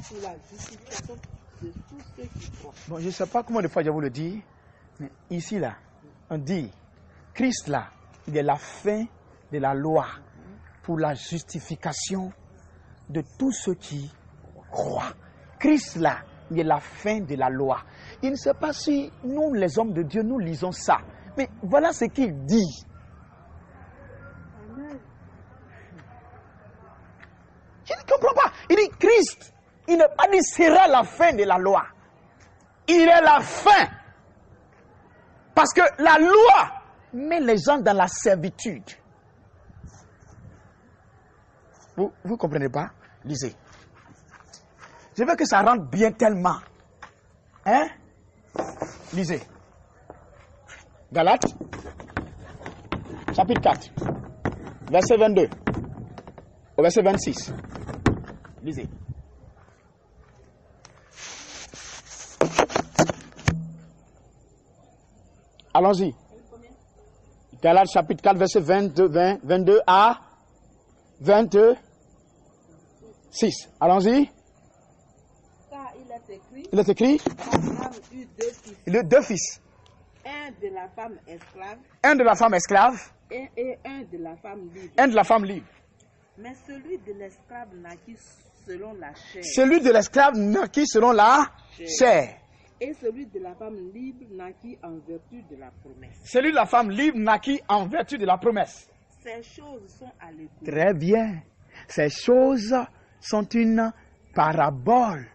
pour la justification de tous ceux qui croient. Bon, je ne sais pas comment de fois je vous le dis, mais ici, là, on dit, Christ, là, il est la fin de la loi pour la justification de tous ceux qui croient. Christ, là, il est la fin de la loi. Il ne sait pas si nous, les hommes de Dieu, nous lisons ça. Mais voilà ce qu'il dit. Je ne comprends pas. Il dit Christ. Il n'a pas dit sera la fin de la loi. Il est la fin. Parce que la loi met les gens dans la servitude. Vous ne comprenez pas? Lisez. Je veux que ça rentre bien tellement. Hein? Lisez. Galates, chapitre 4, verset 22 au verset 26. Lisez. Allons-y. Galates, chapitre 4, verset 22 à 26. Allons-y. Car il est écrit, Il est écrit, Abraham eut deux fils, il a deux fils. un de la femme esclave Un de la femme esclave, et un de la femme libre. un de la femme libre. Mais celui de l'esclave naquit selon la chair. Celui de l'esclave naquit selon la chair. Et celui de la femme libre naquit en vertu de la promesse. Celui de la femme libre naquit en vertu de la promesse. Ces choses sont allégoriques. Très bien. Ces choses sont une parabole.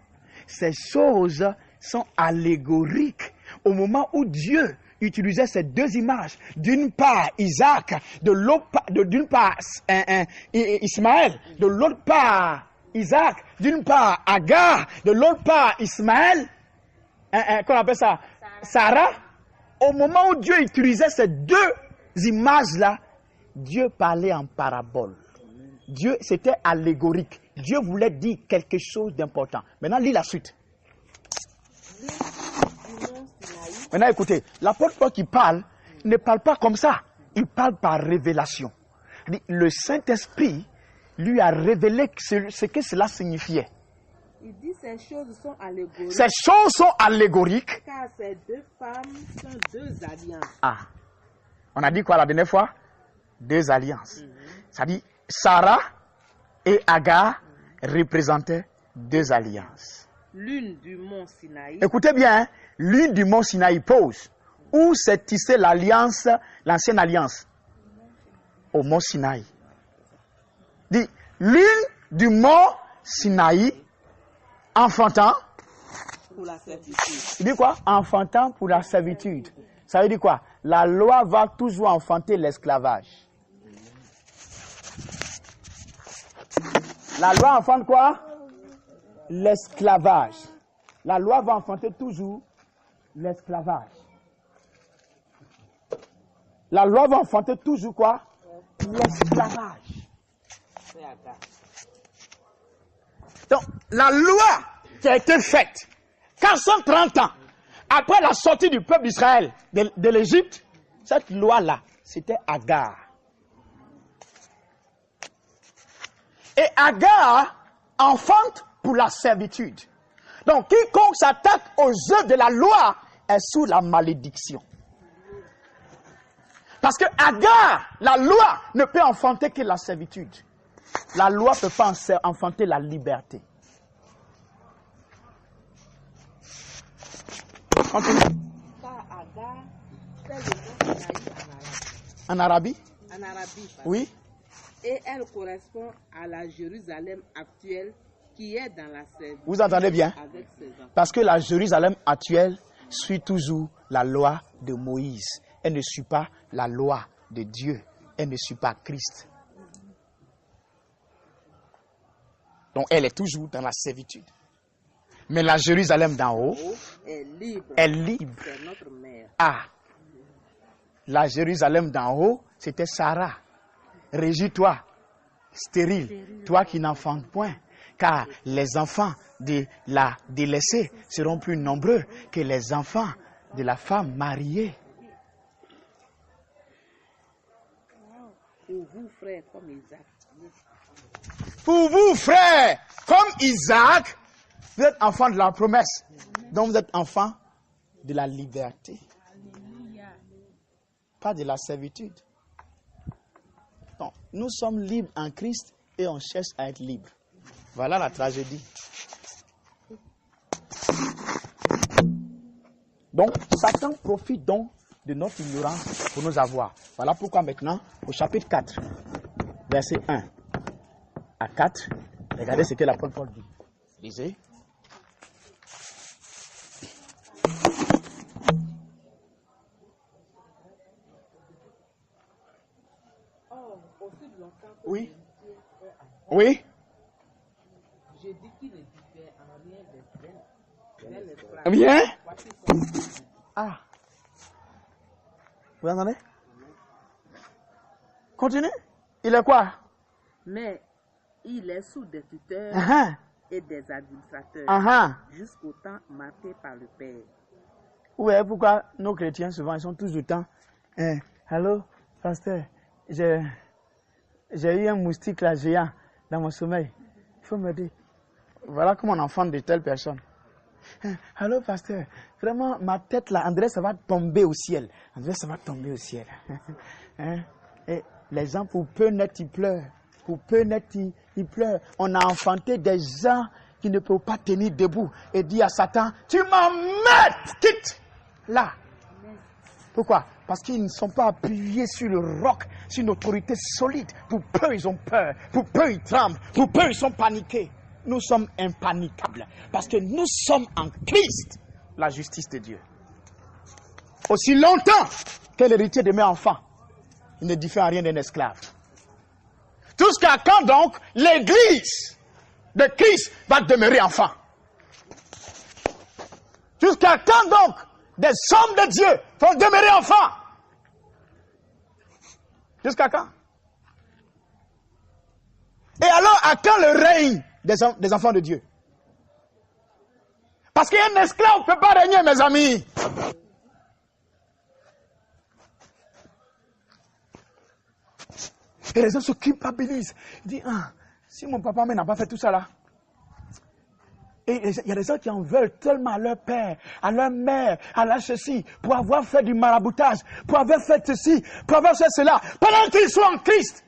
Ces choses sont allégoriques. Au moment où Dieu utilisait ces deux images, d'une part Isaac, d'une part Ismaël, de l'autre part Isaac, d'une part Agar, de l'autre part Ismaël, qu'on appelle ça Sarah. Au moment où Dieu utilisait ces deux images-là, Dieu parlait en parabole. Dieu, c'était allégorique. Dieu voulait dire quelque chose d'important. Maintenant, lis la suite. Maintenant, écoutez, l'apôtre Paul qui parle, ne parle pas comme ça. Il parle par révélation. Le Saint-Esprit lui a révélé ce que cela signifiait. Il dit ces choses sont allégoriques. Ces choses sont allégoriques. Car ces deux femmes sont deux alliances. Ah, on a dit quoi la dernière fois? Deux alliances. Ça dit, Sarah et Agar représentaient deux alliances. l'une du mont Sinaï. Écoutez bien, hein, l'une du mont Sinaï pose. Où s'est tissée l'alliance, l'ancienne alliance? Au mont Sinaï. Dit, l'une du mont Sinaï, enfantant. Pour la servitude. Il dit quoi? Enfantant pour la servitude. Ça veut dire quoi? La loi va toujours enfanter l'esclavage. La loi enfante quoi? L'esclavage. La loi va enfanter toujours l'esclavage. La loi va enfanter toujours quoi? L'esclavage. Donc, la loi qui a été faite 430 ans après la sortie du peuple d'Israël de l'Égypte, cette loi-là, c'était Agar. Et Agar enfante pour la servitude. Donc, quiconque s'attaque aux œuvres de la loi est sous la malédiction. Parce que Agar, la loi, ne peut enfanter que la servitude. La loi ne peut pas enfanter la liberté. Continue. Car Agar, c'est le mont Sinaï En Arabie? en Arabie. Oui. Et elle correspond à la Jérusalem actuelle qui est dans la servitude. Vous entendez bien? Avec ses enfants. Parce que la Jérusalem actuelle suit toujours la loi de Moïse. Elle ne suit pas la loi de Dieu. Elle ne suit pas Christ. Donc elle est toujours dans la servitude. Mais la Jérusalem d'en haut Est libre. est libre. C'est notre mère. Ah, la Jérusalem d'en haut, c'était Sarah. Régis-toi, stérile, toi qui n'enfantes point, car les enfants de la délaissée seront plus nombreux que les enfants de la femme mariée. Pour vous, frères, comme Isaac. Pour vous, frères, comme Isaac, vous êtes enfants de la promesse. Donc vous êtes enfants de la liberté. Pas de la servitude. Donc, nous sommes libres en Christ et on cherche à être libres. Voilà la tragédie. Donc, Satan profite donc de notre ignorance pour nous avoir. Voilà pourquoi maintenant, au chapitre 4, verset 1 à 4, regardez ce que l'apôtre Paul dit. Lisez. Oui. Oui. Je dis qu'il ne diffère en rien des esclaves. Bien. Ah. Vous entendez? Continue. Il est quoi? Mais il est sous des tuteurs et des administrateurs jusqu'au temps marqué par le Père. Vous voyez pourquoi nos chrétiens souvent ils sont tous le temps. Allô, pasteur, j'ai eu un moustique là géant dans mon sommeil. Il faut m'aider. Voilà comment on enfante de telles personnes. Allô, pasteur, vraiment ma tête là, André, ça va tomber au ciel. André, ça va tomber au ciel. Et les gens, pour peu net, ils pleurent. Pour peu net, ils pleurent. On a enfanté des gens qui ne peuvent pas tenir debout et dit à Satan, tu m'emmènes, quitte là. Pourquoi? Parce qu'ils ne sont pas appuyés sur le roc, sur une autorité solide. Pour peu, ils ont peur. Pour peu, ils tremblent. Pour peu, ils sont paniqués. Nous sommes impaniquables. Parce que nous sommes en Christ, la justice de Dieu. Aussi longtemps que l'héritier de mes enfants, il ne diffère en rien d'un esclave. Jusqu'à quand donc l'église de Christ va demeurer enfant? Jusqu'à quand donc des hommes de Dieu vont demeurer enfants? Jusqu'à quand? Et alors, à quand le règne des enfants de Dieu? Parce qu'un esclave ne peut pas régner, mes amis. Et les gens se culpabilisent. Ils disent, si mon papa n'a pas fait tout ça là. Et il y a des gens qui en veulent tellement à leur père, à leur mère, à leur ceci, pour avoir fait du maraboutage, pour avoir fait ceci, pour avoir fait cela, pendant qu'ils sont en Christ.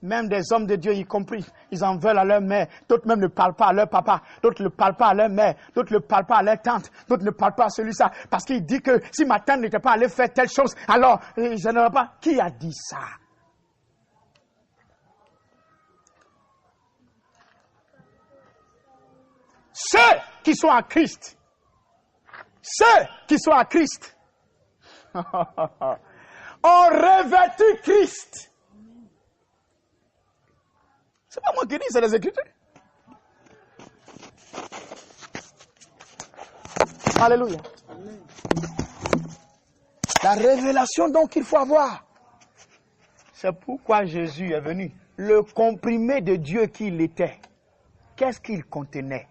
Même des hommes de Dieu, y compris, ils en veulent à leur mère. D'autres même ne parlent pas à leur papa. D'autres ne parlent pas à leur mère. D'autres ne parlent pas à leur tante. D'autres ne parlent pas à celui-là. Parce qu'il dit que si ma tante n'était pas allée faire telle chose, alors je n'aurais pas. Qui a dit ça? Ceux qui sont à Christ. Ceux qui sont à Christ. ont revêtu Christ. C'est pas moi qui dis, c'est les Écritures. Alléluia. La révélation donc qu'il faut avoir. C'est pourquoi Jésus est venu. Le comprimé de Dieu qu'il était. Qu'est-ce qu'il contenait?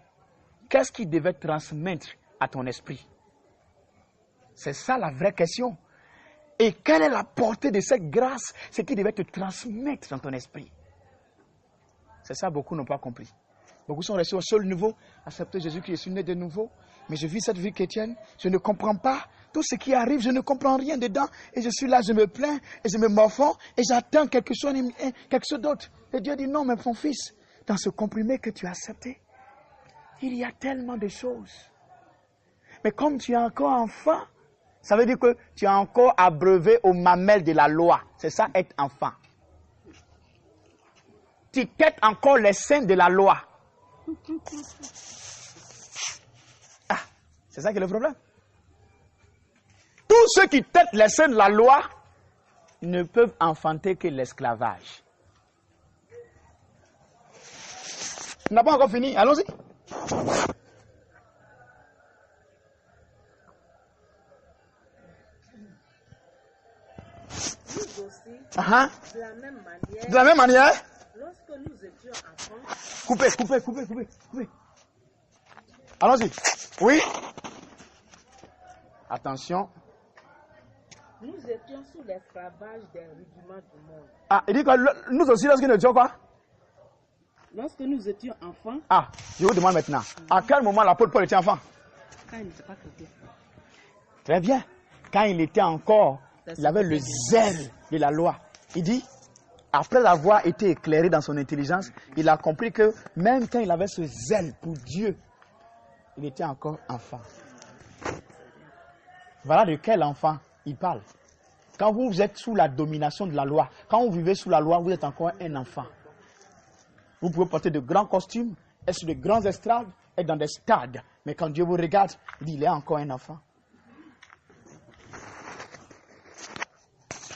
Qu'est-ce qu'il devait transmettre à ton esprit? C'est ça la vraie question. Et quelle est la portée de cette grâce? Ce qu'il devait te transmettre dans ton esprit. C'est ça, beaucoup n'ont pas compris. Beaucoup sont restés au seul niveau, accepter Jésus qui est né de nouveau. Mais je vis cette vie chrétienne, je ne comprends pas. Tout ce qui arrive, je ne comprends rien dedans. Et je suis là, je me plains, et je me morfonds, et j'attends quelque chose d'autre. Et Dieu dit, non, mais mon fils, dans ce comprimé que tu as accepté, il y a tellement de choses. Mais comme tu es encore enfant, ça veut dire que tu es encore abreuvé aux mamelles de la loi. C'est ça, être enfant. Tu têtes encore les seins de la loi. Ah, c'est ça qui est le problème. Tous ceux qui têtent les seins de la loi ne peuvent enfanter que l'esclavage. On n'a pas encore fini, allons-y. Nous aussi, de la même manière, lorsque nous étions enfants, coupez. Allons-y. Oui. Attention. nous étions sous l'esclavage des rudiments du monde. Ah, il dit que nous aussi, lorsque nous étions quoi? Lorsque nous étions enfants, Ah, je vous demande maintenant, à quel moment l'apôtre Paul était enfant? quand il n'était pas chrétien. Très bien. Quand il était encore, il avait le zèle de la loi. Il dit, après avoir été éclairé dans son intelligence, il a compris que même quand il avait ce zèle pour Dieu, il était encore enfant. Voilà de quel enfant il parle. Quand vous êtes sous la domination de la loi, quand vous vivez sous la loi, vous êtes encore un enfant. Vous pouvez porter de grands costumes, être sur de grands estrades, être dans des stades. Mais quand Dieu vous regarde, il dit, il est encore un enfant.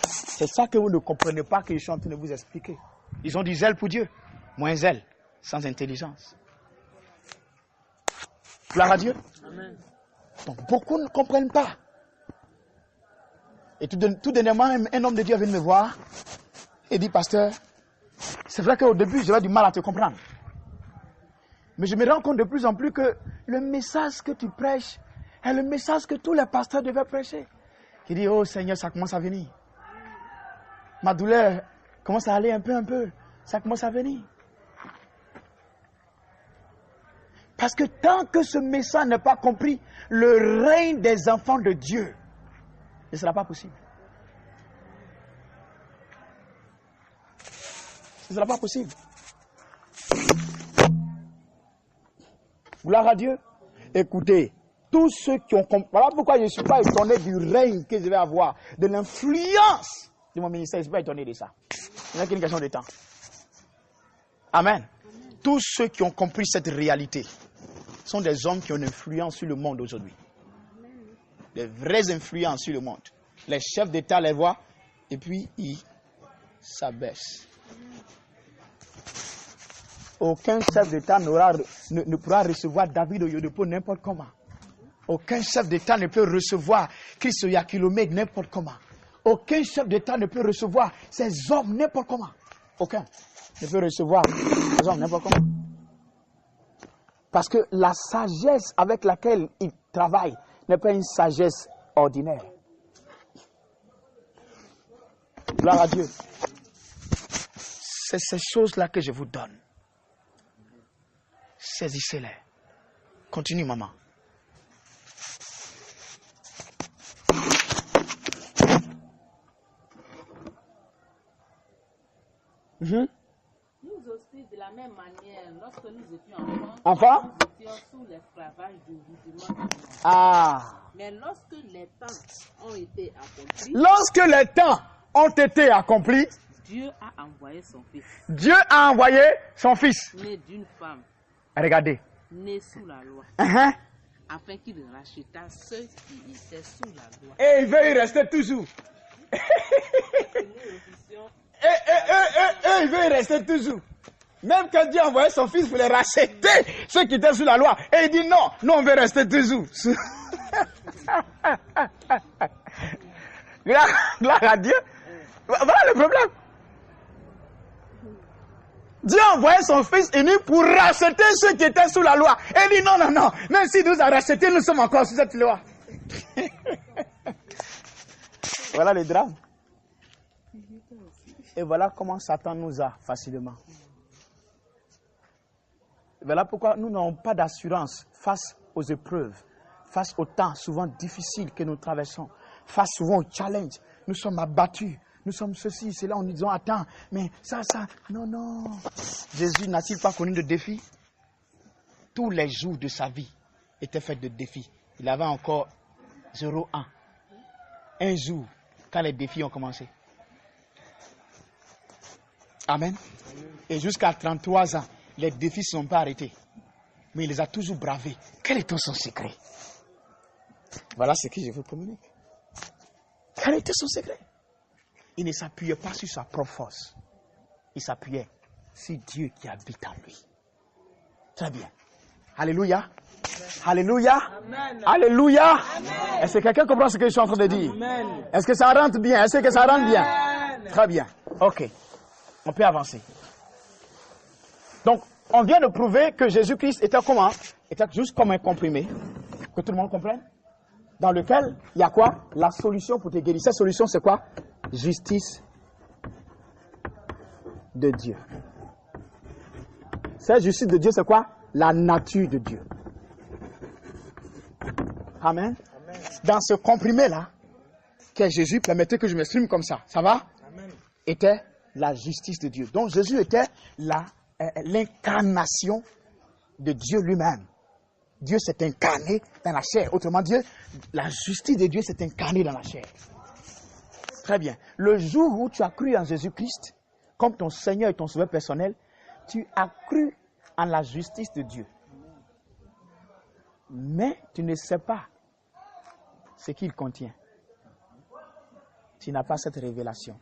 C'est ça que vous ne comprenez pas que je suis en train de vous expliquer. Ils ont du zèle pour Dieu, moins zèle, sans intelligence. Gloire à Dieu. Amen. Donc beaucoup ne comprennent pas. Et tout dernièrement, un homme de Dieu est venu me voir et dit, pasteur, c'est vrai qu'au début, j'avais du mal à te comprendre. Mais je me rends compte de plus en plus que le message que tu prêches est le message que tous les pasteurs devaient prêcher. Il dit, oh Seigneur, ça commence à venir. Ma douleur commence à aller un peu. Ça commence à venir. Parce que tant que ce message n'est pas compris, le règne des enfants de Dieu ne sera pas possible. Ce ne sera pas possible. Gloire à Dieu. Écoutez, tous ceux qui ont compris, voilà pourquoi je ne suis pas étonné du règne que je vais avoir, de l'influence de mon ministère. Je ne suis pas étonné de ça. Ce n'est qu'une question de temps. Amen. Tous ceux qui ont compris cette réalité sont des hommes qui ont une influence sur le monde aujourd'hui. Des vraies influences sur le monde. Les chefs d'État les voient et puis ils s'abaissent. Aucun chef d'État ne pourra recevoir David Oyedepo n'importe comment. Aucun chef d'État ne peut recevoir Christ Oyakhilome n'importe comment. Aucun chef d'État ne peut recevoir ces hommes n'importe comment. Aucun ne peut recevoir ces hommes n'importe comment. Parce que la sagesse avec laquelle ils travaillent n'est pas une sagesse ordinaire. Gloire à Dieu. C'est ces choses-là que je vous donne. Saisissez-les. Continue, maman. Nous aussi, de la même manière, lorsque nous étions Enfants? nous étions sous l'esclavage du rudiment. Ah. Mais lorsque les temps ont été accomplis, Lorsque les temps ont été accomplis, Dieu a envoyé son Fils, Dieu a envoyé son Fils. né d'une femme, Regardez. né sous la loi, Uh-huh. afin qu'il racheta ceux qui étaient sous la loi. Et il veut y rester toujours. Que nous réussissions Et il veut y rester toujours. Même quand Dieu a envoyé son Fils pour les racheter, ceux qui étaient sous la loi. Et il dit non, nous on veut rester toujours. Gloire à Dieu. Voilà le problème. Dieu a envoyé son Fils unique pour racheter ceux qui étaient sous la loi. Et il dit non, non, non. Même s'il nous a rachetés, nous sommes encore sous cette loi. Voilà le drame. Et voilà comment Satan nous a facilement. Voilà pourquoi nous n'avons pas d'assurance face aux épreuves, face aux temps souvent difficiles que nous traversons, face souvent aux challenges. Nous sommes abattus, nous sommes ceci, cela, en nous disant attends, mais ça, non, non. Jésus n'a-t-il pas connu de défis? Tous les jours de sa vie étaient faits de défis. Il avait encore 0,1. Un jour, quand les défis ont commencé. Amen. Et jusqu'à 33 ans, les défis ne sont pas arrêtés. Mais il les a toujours bravés. Quel était son secret? Voilà ce que je vous communique. Quel était son secret? Il ne s'appuyait pas sur sa propre force. Il s'appuyait sur Dieu qui habite en lui. Très bien. Alléluia. Alléluia. Amen. Alléluia. Amen. Est-ce que quelqu'un comprend ce que je suis en train de dire? Amen. Est-ce que ça rentre bien? Est-ce que ça rentre bien? Amen. Très bien. Ok. On peut avancer. Donc, on vient de prouver que Jésus-Christ était comment? Était juste comme un comprimé. Que tout le monde comprenne. Dans lequel, il y a quoi? La solution pour te guérir. Cette solution, c'est quoi? Justice de Dieu. Cette justice de Dieu, c'est quoi? La nature de Dieu. Amen. Amen. Dans ce comprimé-là, que Jésus, permettez que je m'exprime comme ça. Ça va? Amen. Était la justice de Dieu. Donc Jésus était l'incarnation de Dieu lui-même. Dieu s'est incarné dans la chair. Autrement dit, la justice de Dieu s'est incarnée dans la chair. Très bien. Le jour où tu as cru en Jésus-Christ, comme ton Seigneur et ton Sauveur personnel, tu as cru en la justice de Dieu. Mais tu ne sais pas ce qu'il contient. Tu n'as pas cette révélation.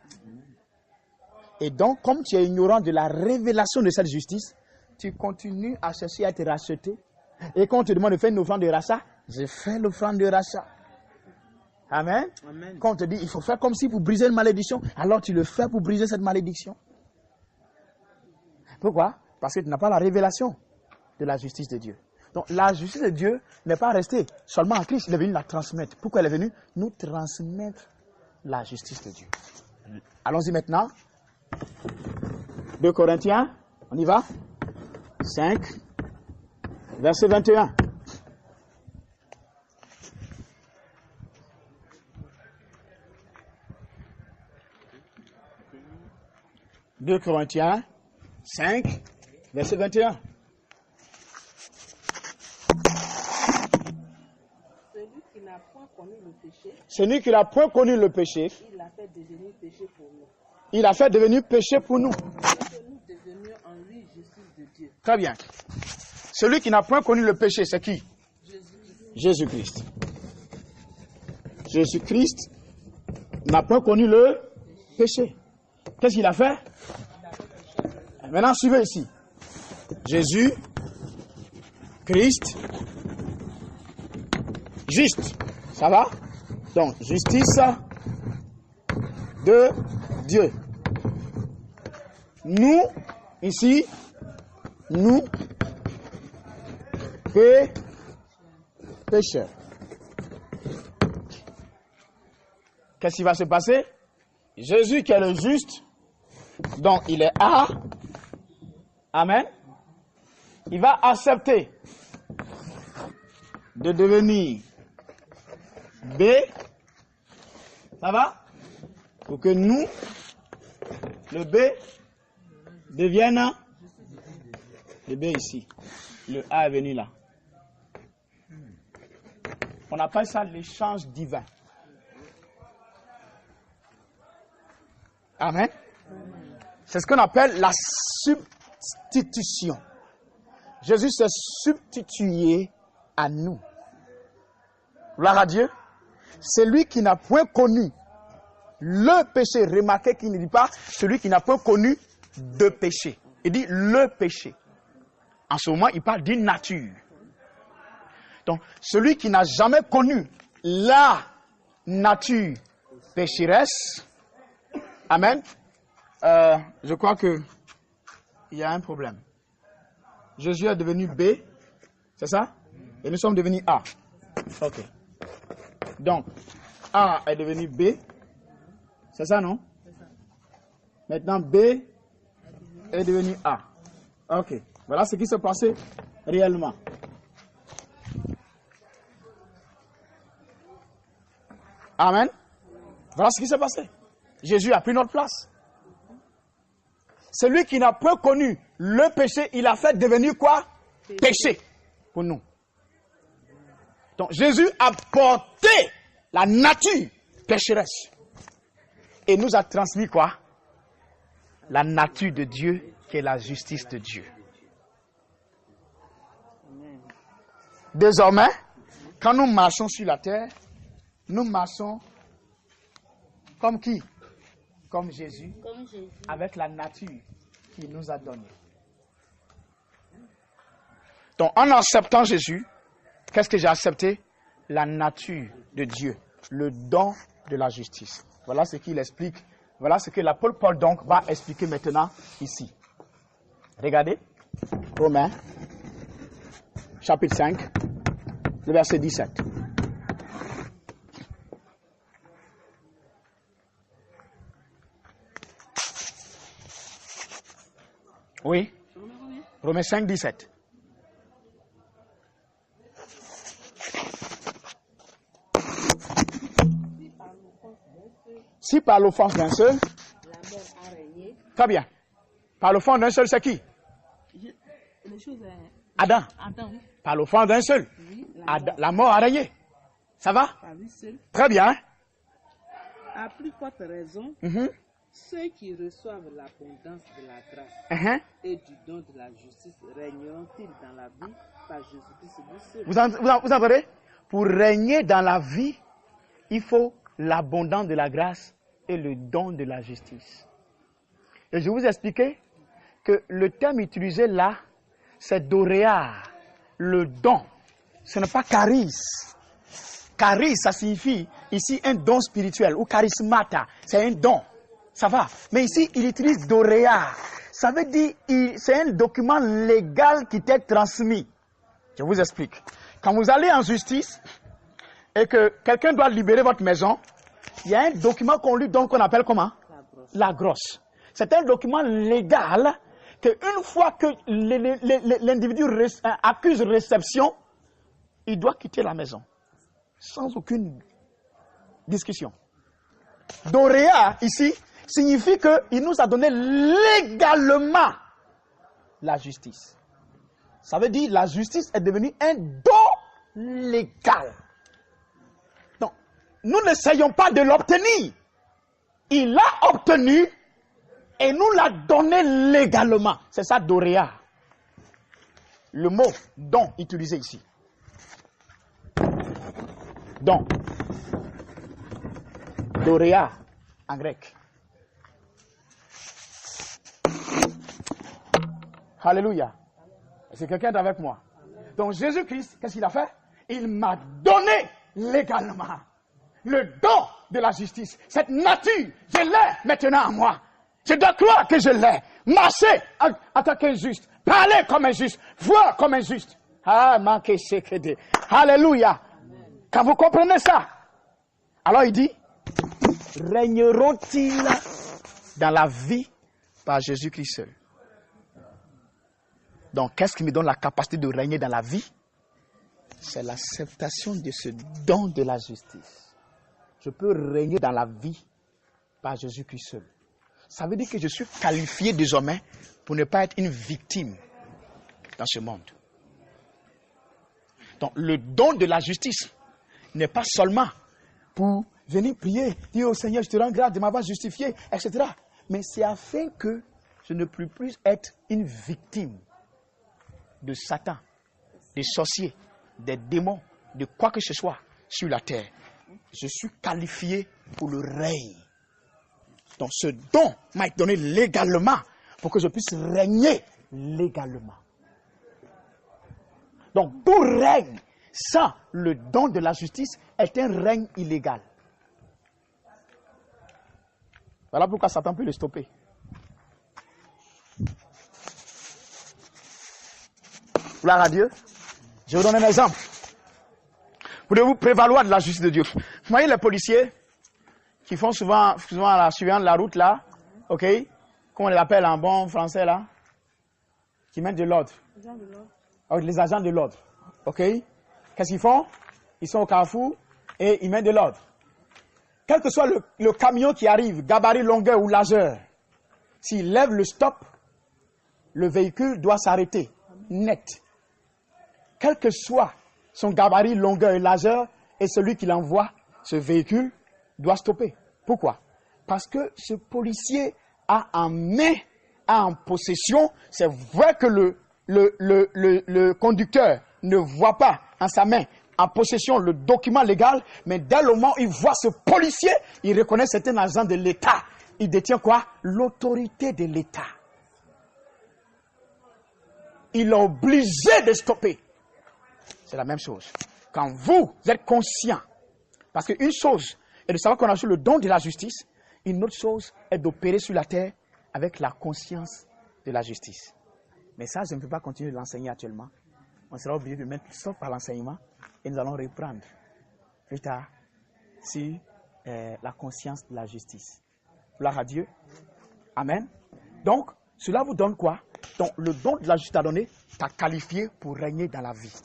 Et donc, comme tu es ignorant de la révélation de cette justice, tu continues à chercher à être racheté. Et quand on te demande de faire une offrande de rachat, je fais l'offrande de rachat. Amen. Amen. Quand on te dit, il faut faire comme si pour briser une malédiction, alors tu le fais pour briser cette malédiction. Pourquoi? Parce que tu n'as pas la révélation de la justice de Dieu. Donc, la justice de Dieu n'est pas restée seulement en Christ, il est venu la transmettre. Pourquoi elle est venue? Nous transmettre la justice de Dieu. Allons-y maintenant. 2 Corinthiens, on y va? 5, verset 21. « 2 Corinthiens 5, verset 21. Celui qui n'a point connu le péché, Celui qui n'a point connu le péché, il l'a fait devenir péché pour nous. il a fait devenir péché pour nous. Afin que nous devenions en lui justice de Dieu. Très bien. Celui qui n'a point connu le péché, c'est qui? Jésus-Christ. Jésus-Christ. Jésus-Christ n'a point connu le péché. Qu'est-ce qu'il a fait? Maintenant, suivez ici. Jésus, Christ, juste. Ça va? Donc, justice de Dieu. Nous, ici, nous, pécheurs. Qu'est-ce qui va se passer? Jésus qui est le juste, donc il est A. Amen. Il va accepter de devenir B. Ça va? Pour que nous, le B, devienne Le B ici. Le A est venu là. On appelle ça l'échange divin. Amen. C'est ce qu'on appelle la substitution. Jésus s'est substitué à nous. Gloire à Dieu. C'est lui qui n'a point connu le péché. Remarquez qu'il ne dit pas celui qui n'a point connu de péché. Il dit le péché. En ce moment, il parle d'une nature. Donc, celui qui n'a jamais connu la nature pécheresse, amen, je crois que il y a un problème. Jésus est devenu B, c'est ça? Et nous sommes devenus A. Ok. Donc, A est devenu B, c'est ça, non? Maintenant, B est devenu A. Ok. Voilà ce qui s'est passé réellement. Amen. Voilà ce qui s'est passé. Jésus a pris notre place. Celui qui n'a pas connu le péché, il a fait devenir quoi? Péché pour nous. Donc Jésus a porté la nature pécheresse et nous a transmis quoi? La nature de Dieu qui est la justice de Dieu. Désormais, quand nous marchons sur la terre, nous marchons comme qui? Comme Jésus, avec la nature qu'il nous a donnée. Donc, en acceptant Jésus, qu'est-ce que j'ai accepté? La nature de Dieu, le don de la justice. Voilà ce qu'il explique. Voilà ce que l'apôtre Paul donc va expliquer maintenant ici. Regardez, Romains, chapitre 5, le verset 17. Oui, Romains 5, 17. Si par l'offense d'un seul, très bien. Par l'offense d'un seul, c'est qui? Adam. Par l'offense d'un seul. La mort a régné. Ça va? Très bien. À plus forte raison, ceux qui reçoivent l'abondance de la grâce et du don de la justice régneront-ils dans la vie par Jésus-Christ lui seul? Vous entendez? Pour régner dans la vie, il faut l'abondance de la grâce et le don de la justice. Et je vais vous expliquer que le terme utilisé là, c'est doréa, le don. Ce n'est pas charis. Charis, ça signifie ici un don spirituel ou charismata, c'est un don. Ça va. Mais ici, il utilise doréa. Ça veut dire c'est un document légal qui t'est transmis. Je vous explique. Quand vous allez en justice et que quelqu'un doit libérer votre maison, il y a un document qu'on lui donne qu'on appelle comment? La grosse. C'est un document légal que une fois que l'individu accuse réception, il doit quitter la maison sans aucune discussion. Doréa, ici, signifie qu'il nous a donné légalement la justice. Ça veut dire la justice est devenue un don légal. Donc, nous n'essayons pas de l'obtenir. Il l'a obtenu et nous l'a donné légalement. C'est ça, doréa. Le mot don utilisé ici. Don. Doréa en grec. Alléluia. C'est quelqu'un avec moi. Donc Jésus-Christ, qu'est-ce qu'il a fait? Il m'a donné légalement le don de la justice. Cette nature, je l'ai maintenant en moi. Je dois croire que je l'ai. Marcher en tant qu'injuste. Parler comme injuste. Voir comme injuste. Ah, manquez ce que dit. Alléluia. Quand vous comprenez ça, alors il dit, régneront-ils dans la vie par Jésus-Christ seul? Donc, qu'est-ce qui me donne la capacité de régner dans la vie? C'est l'acceptation de ce don de la justice. Je peux régner dans la vie par Jésus-Christ seul. Ça veut dire que je suis qualifié désormais pour ne pas être une victime dans ce monde. Donc, le don de la justice n'est pas seulement pour venir prier, dire au Seigneur, je te rends grâce de m'avoir justifié, etc. Mais c'est afin que je ne puisse plus être une victime de Satan, des sorciers, des démons, de quoi que ce soit sur la terre. Je suis qualifié pour le règne. Donc ce don m'a été donné légalement pour que je puisse régner légalement. Donc tout règne sans le don de la justice est un règne illégal. Voilà pourquoi Satan peut le stopper. Gloire à Dieu. Je vous donne un exemple. Pouvez-vous prévaloir de la justice de Dieu? Vous voyez les policiers qui font souvent suivant la route là, ok? Comment on les appelle en bon français là? Qui mettent de l'ordre. Les agents de l'ordre. Ok? Qu'est-ce qu'ils font? Ils sont au carrefour et ils mettent de l'ordre. Quel que soit le camion qui arrive, gabarit, longueur ou largeur, s'il lève le stop, le véhicule doit s'arrêter. Net. Quel que soit son gabarit, longueur et largeur, et celui qui l'envoie, ce véhicule, doit stopper. Pourquoi? Parce que ce policier a en main, a en possession, c'est vrai que le conducteur ne voit pas en sa main, en possession, le document légal, mais dès le moment où il voit ce policier, il reconnaît que c'est un agent de l'État. Il détient quoi? L'autorité de l'État. Il est obligé de stopper. C'est la même chose. Quand vous êtes conscient, parce qu'une chose est de savoir qu'on a reçu le don de la justice, une autre chose est d'opérer sur la terre avec la conscience de la justice. Mais ça, je ne peux pas continuer de l'enseigner actuellement. On sera obligé de mettre sauf par l'enseignement et nous allons reprendre plus tard sur la conscience de la justice. Gloire à Dieu. Amen. Donc, cela vous donne quoi? Donc, le don de la justice t'a donné, t'a qualifié pour régner dans la vie.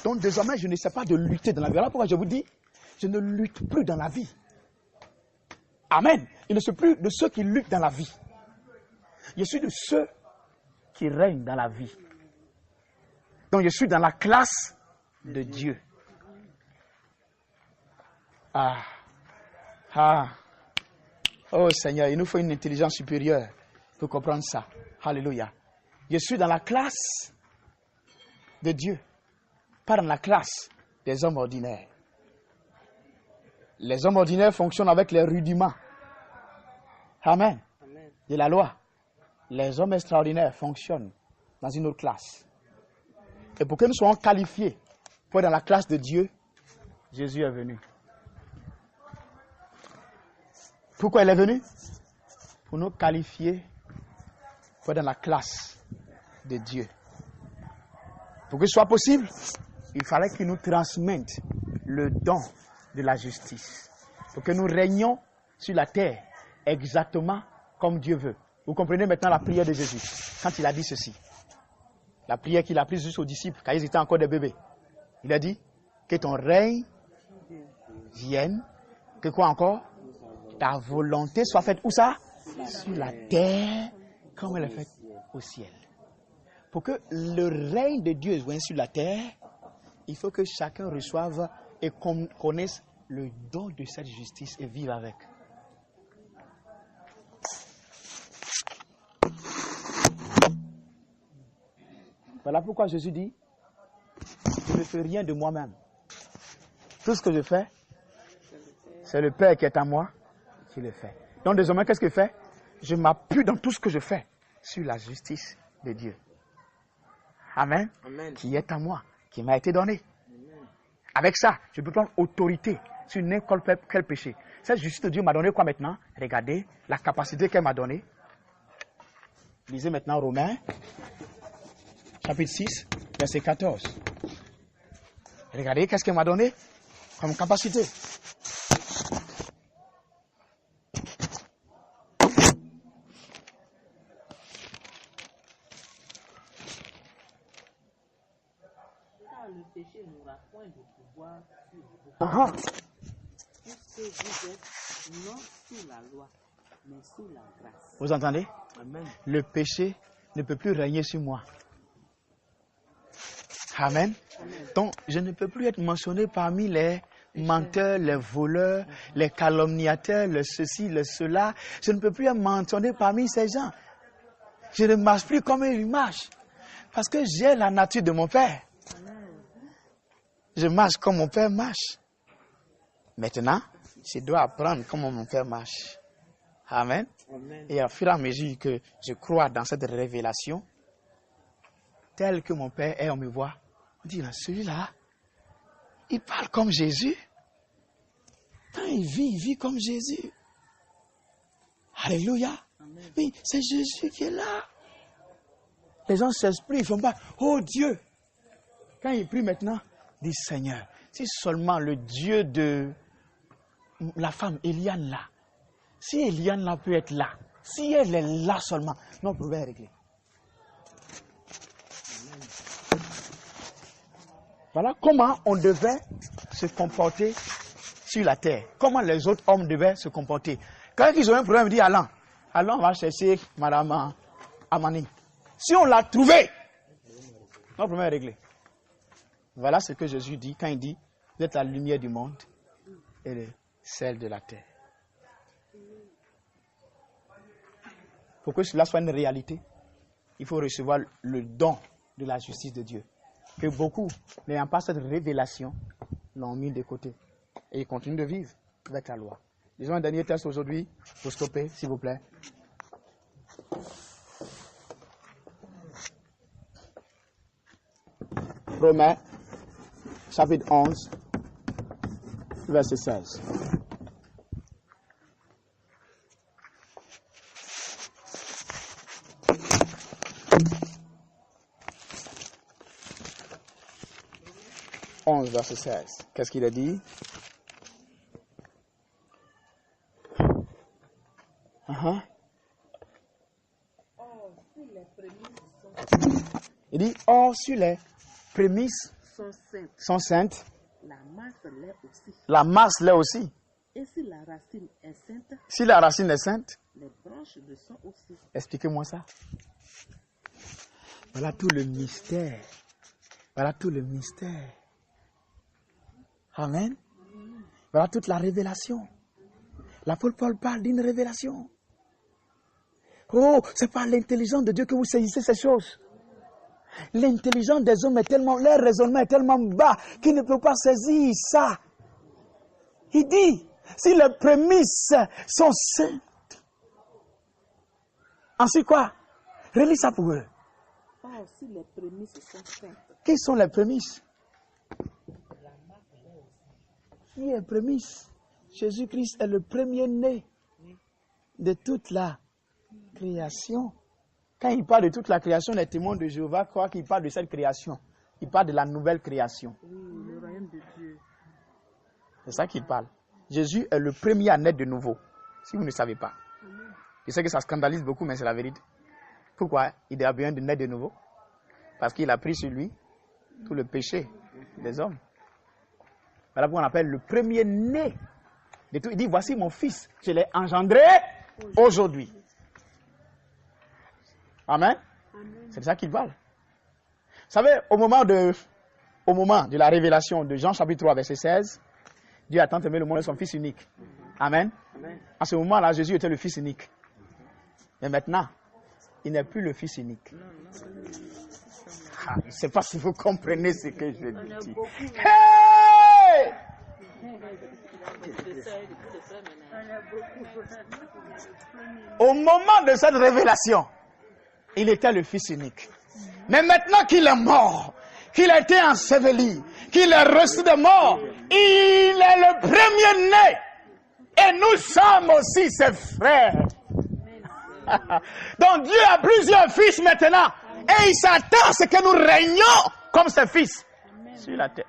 Donc, désormais, je ne sais pas de lutter dans la vie. Voilà pourquoi je vous dis, je ne lutte plus dans la vie. Amen. Je ne suis plus de ceux qui luttent dans la vie. Je suis de ceux qui règnent dans la vie. Donc, je suis dans la classe de Dieu. Oh Seigneur, il nous faut une intelligence supérieure pour comprendre ça. Alléluia. Je suis dans la classe de Dieu, pas dans la classe des hommes ordinaires. Les hommes ordinaires fonctionnent avec les rudiments. Amen. De la loi. Les hommes extraordinaires fonctionnent dans une autre classe. Et pour que nous soyons qualifiés pour être dans la classe de Dieu, Jésus est venu. Pourquoi il est venu? Pour nous qualifier pour être dans la classe de Dieu. Pour que ce soit possible, il fallait qu'il nous transmette le don de la justice. Pour que nous régnions sur la terre exactement comme Dieu veut. Vous comprenez maintenant la prière de Jésus. Quand il a dit ceci. La prière qu'il a prise juste aux disciples quand ils étaient encore des bébés. Il a dit que ton règne vienne. Que quoi encore? Ta volonté soit faite où ça? Sur la terre comme elle est faite au ciel. Pour que le règne de Dieu vienne sur la terre, il faut que chacun reçoive et connaisse le don de cette justice et vive avec. Voilà pourquoi Jésus dit, je ne fais rien de moi-même. Tout ce que je fais, c'est le Père qui est en moi qui le fait. Donc désormais, qu'est-ce que je fais? Je m'appuie dans tout ce que je fais sur la justice de Dieu. Amen. Amen. Qui est en moi, qui m'a été donné. Amen. Avec ça, je peux prendre autorité sur n'importe quel péché. Cette justice de Dieu m'a donné quoi maintenant? Regardez la capacité qu'elle m'a donnée. Lisez maintenant Romains, chapitre 6, verset 14. Regardez qu'est-ce qu'elle m'a donné comme capacité. Le péché n'aura point de pouvoir sur vous. Puisque vous êtes non sous la loi, mais sous la grâce. Vous entendez? Amen. Le péché ne peut plus régner sur moi. Amen. Donc, je ne peux plus être mentionné parmi les menteurs, les voleurs, les calomniateurs, le ceci, le cela. Je ne peux plus être mentionné parmi ces gens. Je ne marche plus comme ils marchent. Parce que j'ai la nature de mon Père. Je marche comme mon Père marche. Maintenant, je dois apprendre comment mon Père marche. Amen. Et au fur et à mesure que je crois dans cette révélation, tel que mon Père est, on me voit. On dit, celui-là, il parle comme Jésus. Quand il vit comme Jésus. Alléluia. Oui, c'est Jésus qui est là. Les gens s'expriment, ils ne font pas, oh Dieu. Quand ils prient maintenant, ils disent, Seigneur, si seulement le Dieu de la femme Eliane là, si Eliane là peut être là, si elle est là seulement, notre problème est réglé. Voilà comment on devait se comporter sur la terre. Comment les autres hommes devaient se comporter. Quand ils ont un problème, ils disent, allons, on va chercher Madame Amani. Si on l'a trouvé, notre problème est réglé. Voilà ce que Jésus dit quand il dit, vous êtes la lumière du monde et celle de la terre. Pour que cela soit une réalité, il faut recevoir le don de la justice de Dieu. Que beaucoup, n'ayant pas cette révélation, l'ont mis de côté. Et ils continuent de vivre avec la loi. Disons un dernier test aujourd'hui. Vous stoppez, s'il vous plaît. Romains, chapitre 11, verset 16. Verset 16. Qu'est-ce qu'il a dit? Il dit, or, si les prémices sont saintes, la masse l'est aussi. Et si la racine est sainte, si la racine est sainte, les branches le sont aussi. Expliquez-moi ça. Voilà tout le mystère. Voilà tout le mystère. Amen. Voilà toute la révélation. L'apôtre Paul parle d'une révélation. Oh, c'est par l'intelligence de Dieu que vous saisissez ces choses. L'intelligence des hommes est tellement, leur raisonnement est tellement bas qu'ils ne peuvent pas saisir ça. Il dit, si les prémices sont saintes. Ensuite quoi? Relis ça pour eux. Oh, si les prémices sont saintes. Quelles sont les prémices? Qui est prémisse? Jésus-Christ est le premier-né de toute la création. Quand il parle de toute la création, les témoins de Jéhovah croient qu'il parle de cette création. Il parle de la nouvelle création. Oui, le royaume de Dieu. C'est ça qu'il parle. Jésus est le premier à naître de nouveau. Si vous ne savez pas. Je sais que ça scandalise beaucoup, mais c'est la vérité. Pourquoi il a besoin de naître de nouveau? Parce qu'il a pris sur lui tout le péché des hommes. Voilà pourquoi on appelle le premier-né de tout. Il dit, voici mon fils, je l'ai engendré aujourd'hui. Amen. C'est de ça qu'il parle. Vous savez, au moment de la révélation de Jean chapitre 3, verset 16, Dieu a tant aimé le monde de son fils unique. Amen. À ce moment-là, Jésus était le fils unique. Mais maintenant, il n'est plus le fils unique. Je ne sais pas si vous comprenez ce que je dis. Hey! Au moment de cette révélation, il était le fils unique. Mais maintenant qu'il est mort, qu'il a été enseveli, qu'il est reçu de mort, il est le premier-né. Et nous sommes aussi ses frères. Donc Dieu a plusieurs fils maintenant. Et il s'attend à ce que nous régnions comme ses fils sur la terre.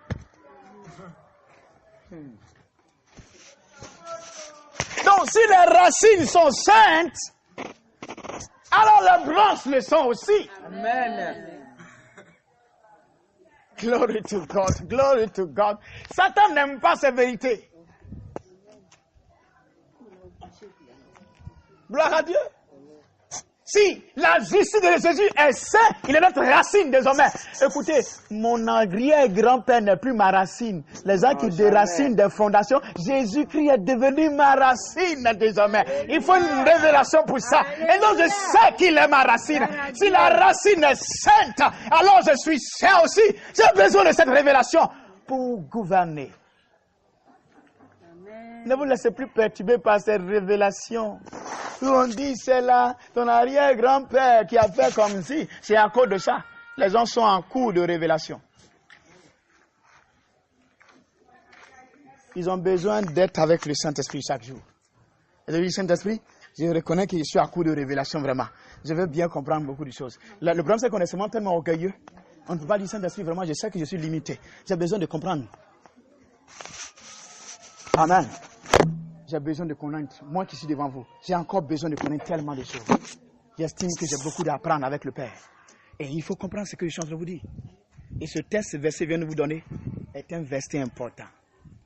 Donc si les racines sont saintes, alors les branches le sont aussi. Amen. Glory to God, glory to God. Satan n'aime pas ces vérités. Gloire à Dieu. Si la justice de Jésus est saint, il est notre racine désormais. Écoutez, mon arrière-grand-père n'est plus ma racine. Les gens qui déracinent des fondations, Jésus-Christ est devenu ma racine désormais. Il faut une révélation pour ça. Et donc je sais qu'il est ma racine. Si la racine est sainte, alors je suis saint aussi. J'ai besoin de cette révélation pour gouverner. Ne vous laissez plus perturber par cette révélation. On dit c'est là ton arrière-grand-père qui a fait comme si. C'est à cause de ça. Les gens sont en cours de révélation. Ils ont besoin d'être avec le Saint-Esprit chaque jour. Et je dis, Saint-Esprit, je reconnais que je suis à court de révélation vraiment. Je veux bien comprendre beaucoup de choses. Le problème c'est qu'on est tellement orgueilleux. On ne peut pas dire Saint-Esprit, vraiment, je sais que je suis limité. J'ai besoin de comprendre. Amen. J'ai besoin de connaître, moi qui suis devant vous, j'ai encore besoin de connaître tellement de choses. J'estime que j'ai beaucoup d'apprendre avec le Père. Et il faut comprendre ce que je suis en train de vous dire. Et ce texte, ce verset vient de vous donner, est un verset important.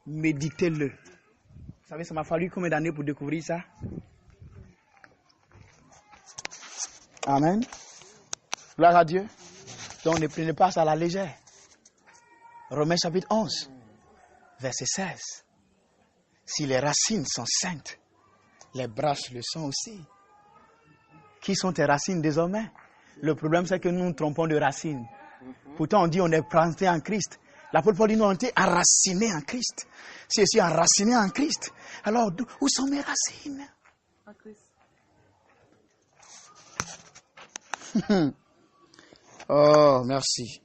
Méditez-le. Vous savez, ça m'a fallu combien d'années pour découvrir ça? Amen. Gloire à Dieu. Donc ne prenez pas ça à la légère. Romains chapitre 11, verset 16. Si les racines sont saintes, les branches le sont aussi. Qui sont tes racines désormais? Le problème, c'est que nous nous trompons de racines. Pourtant, on dit on est planté en Christ. L'apôtre Paul dit nous on est enracinés en Christ. Si je suis enraciné en Christ, alors où sont mes racines? En Christ. Oh, merci.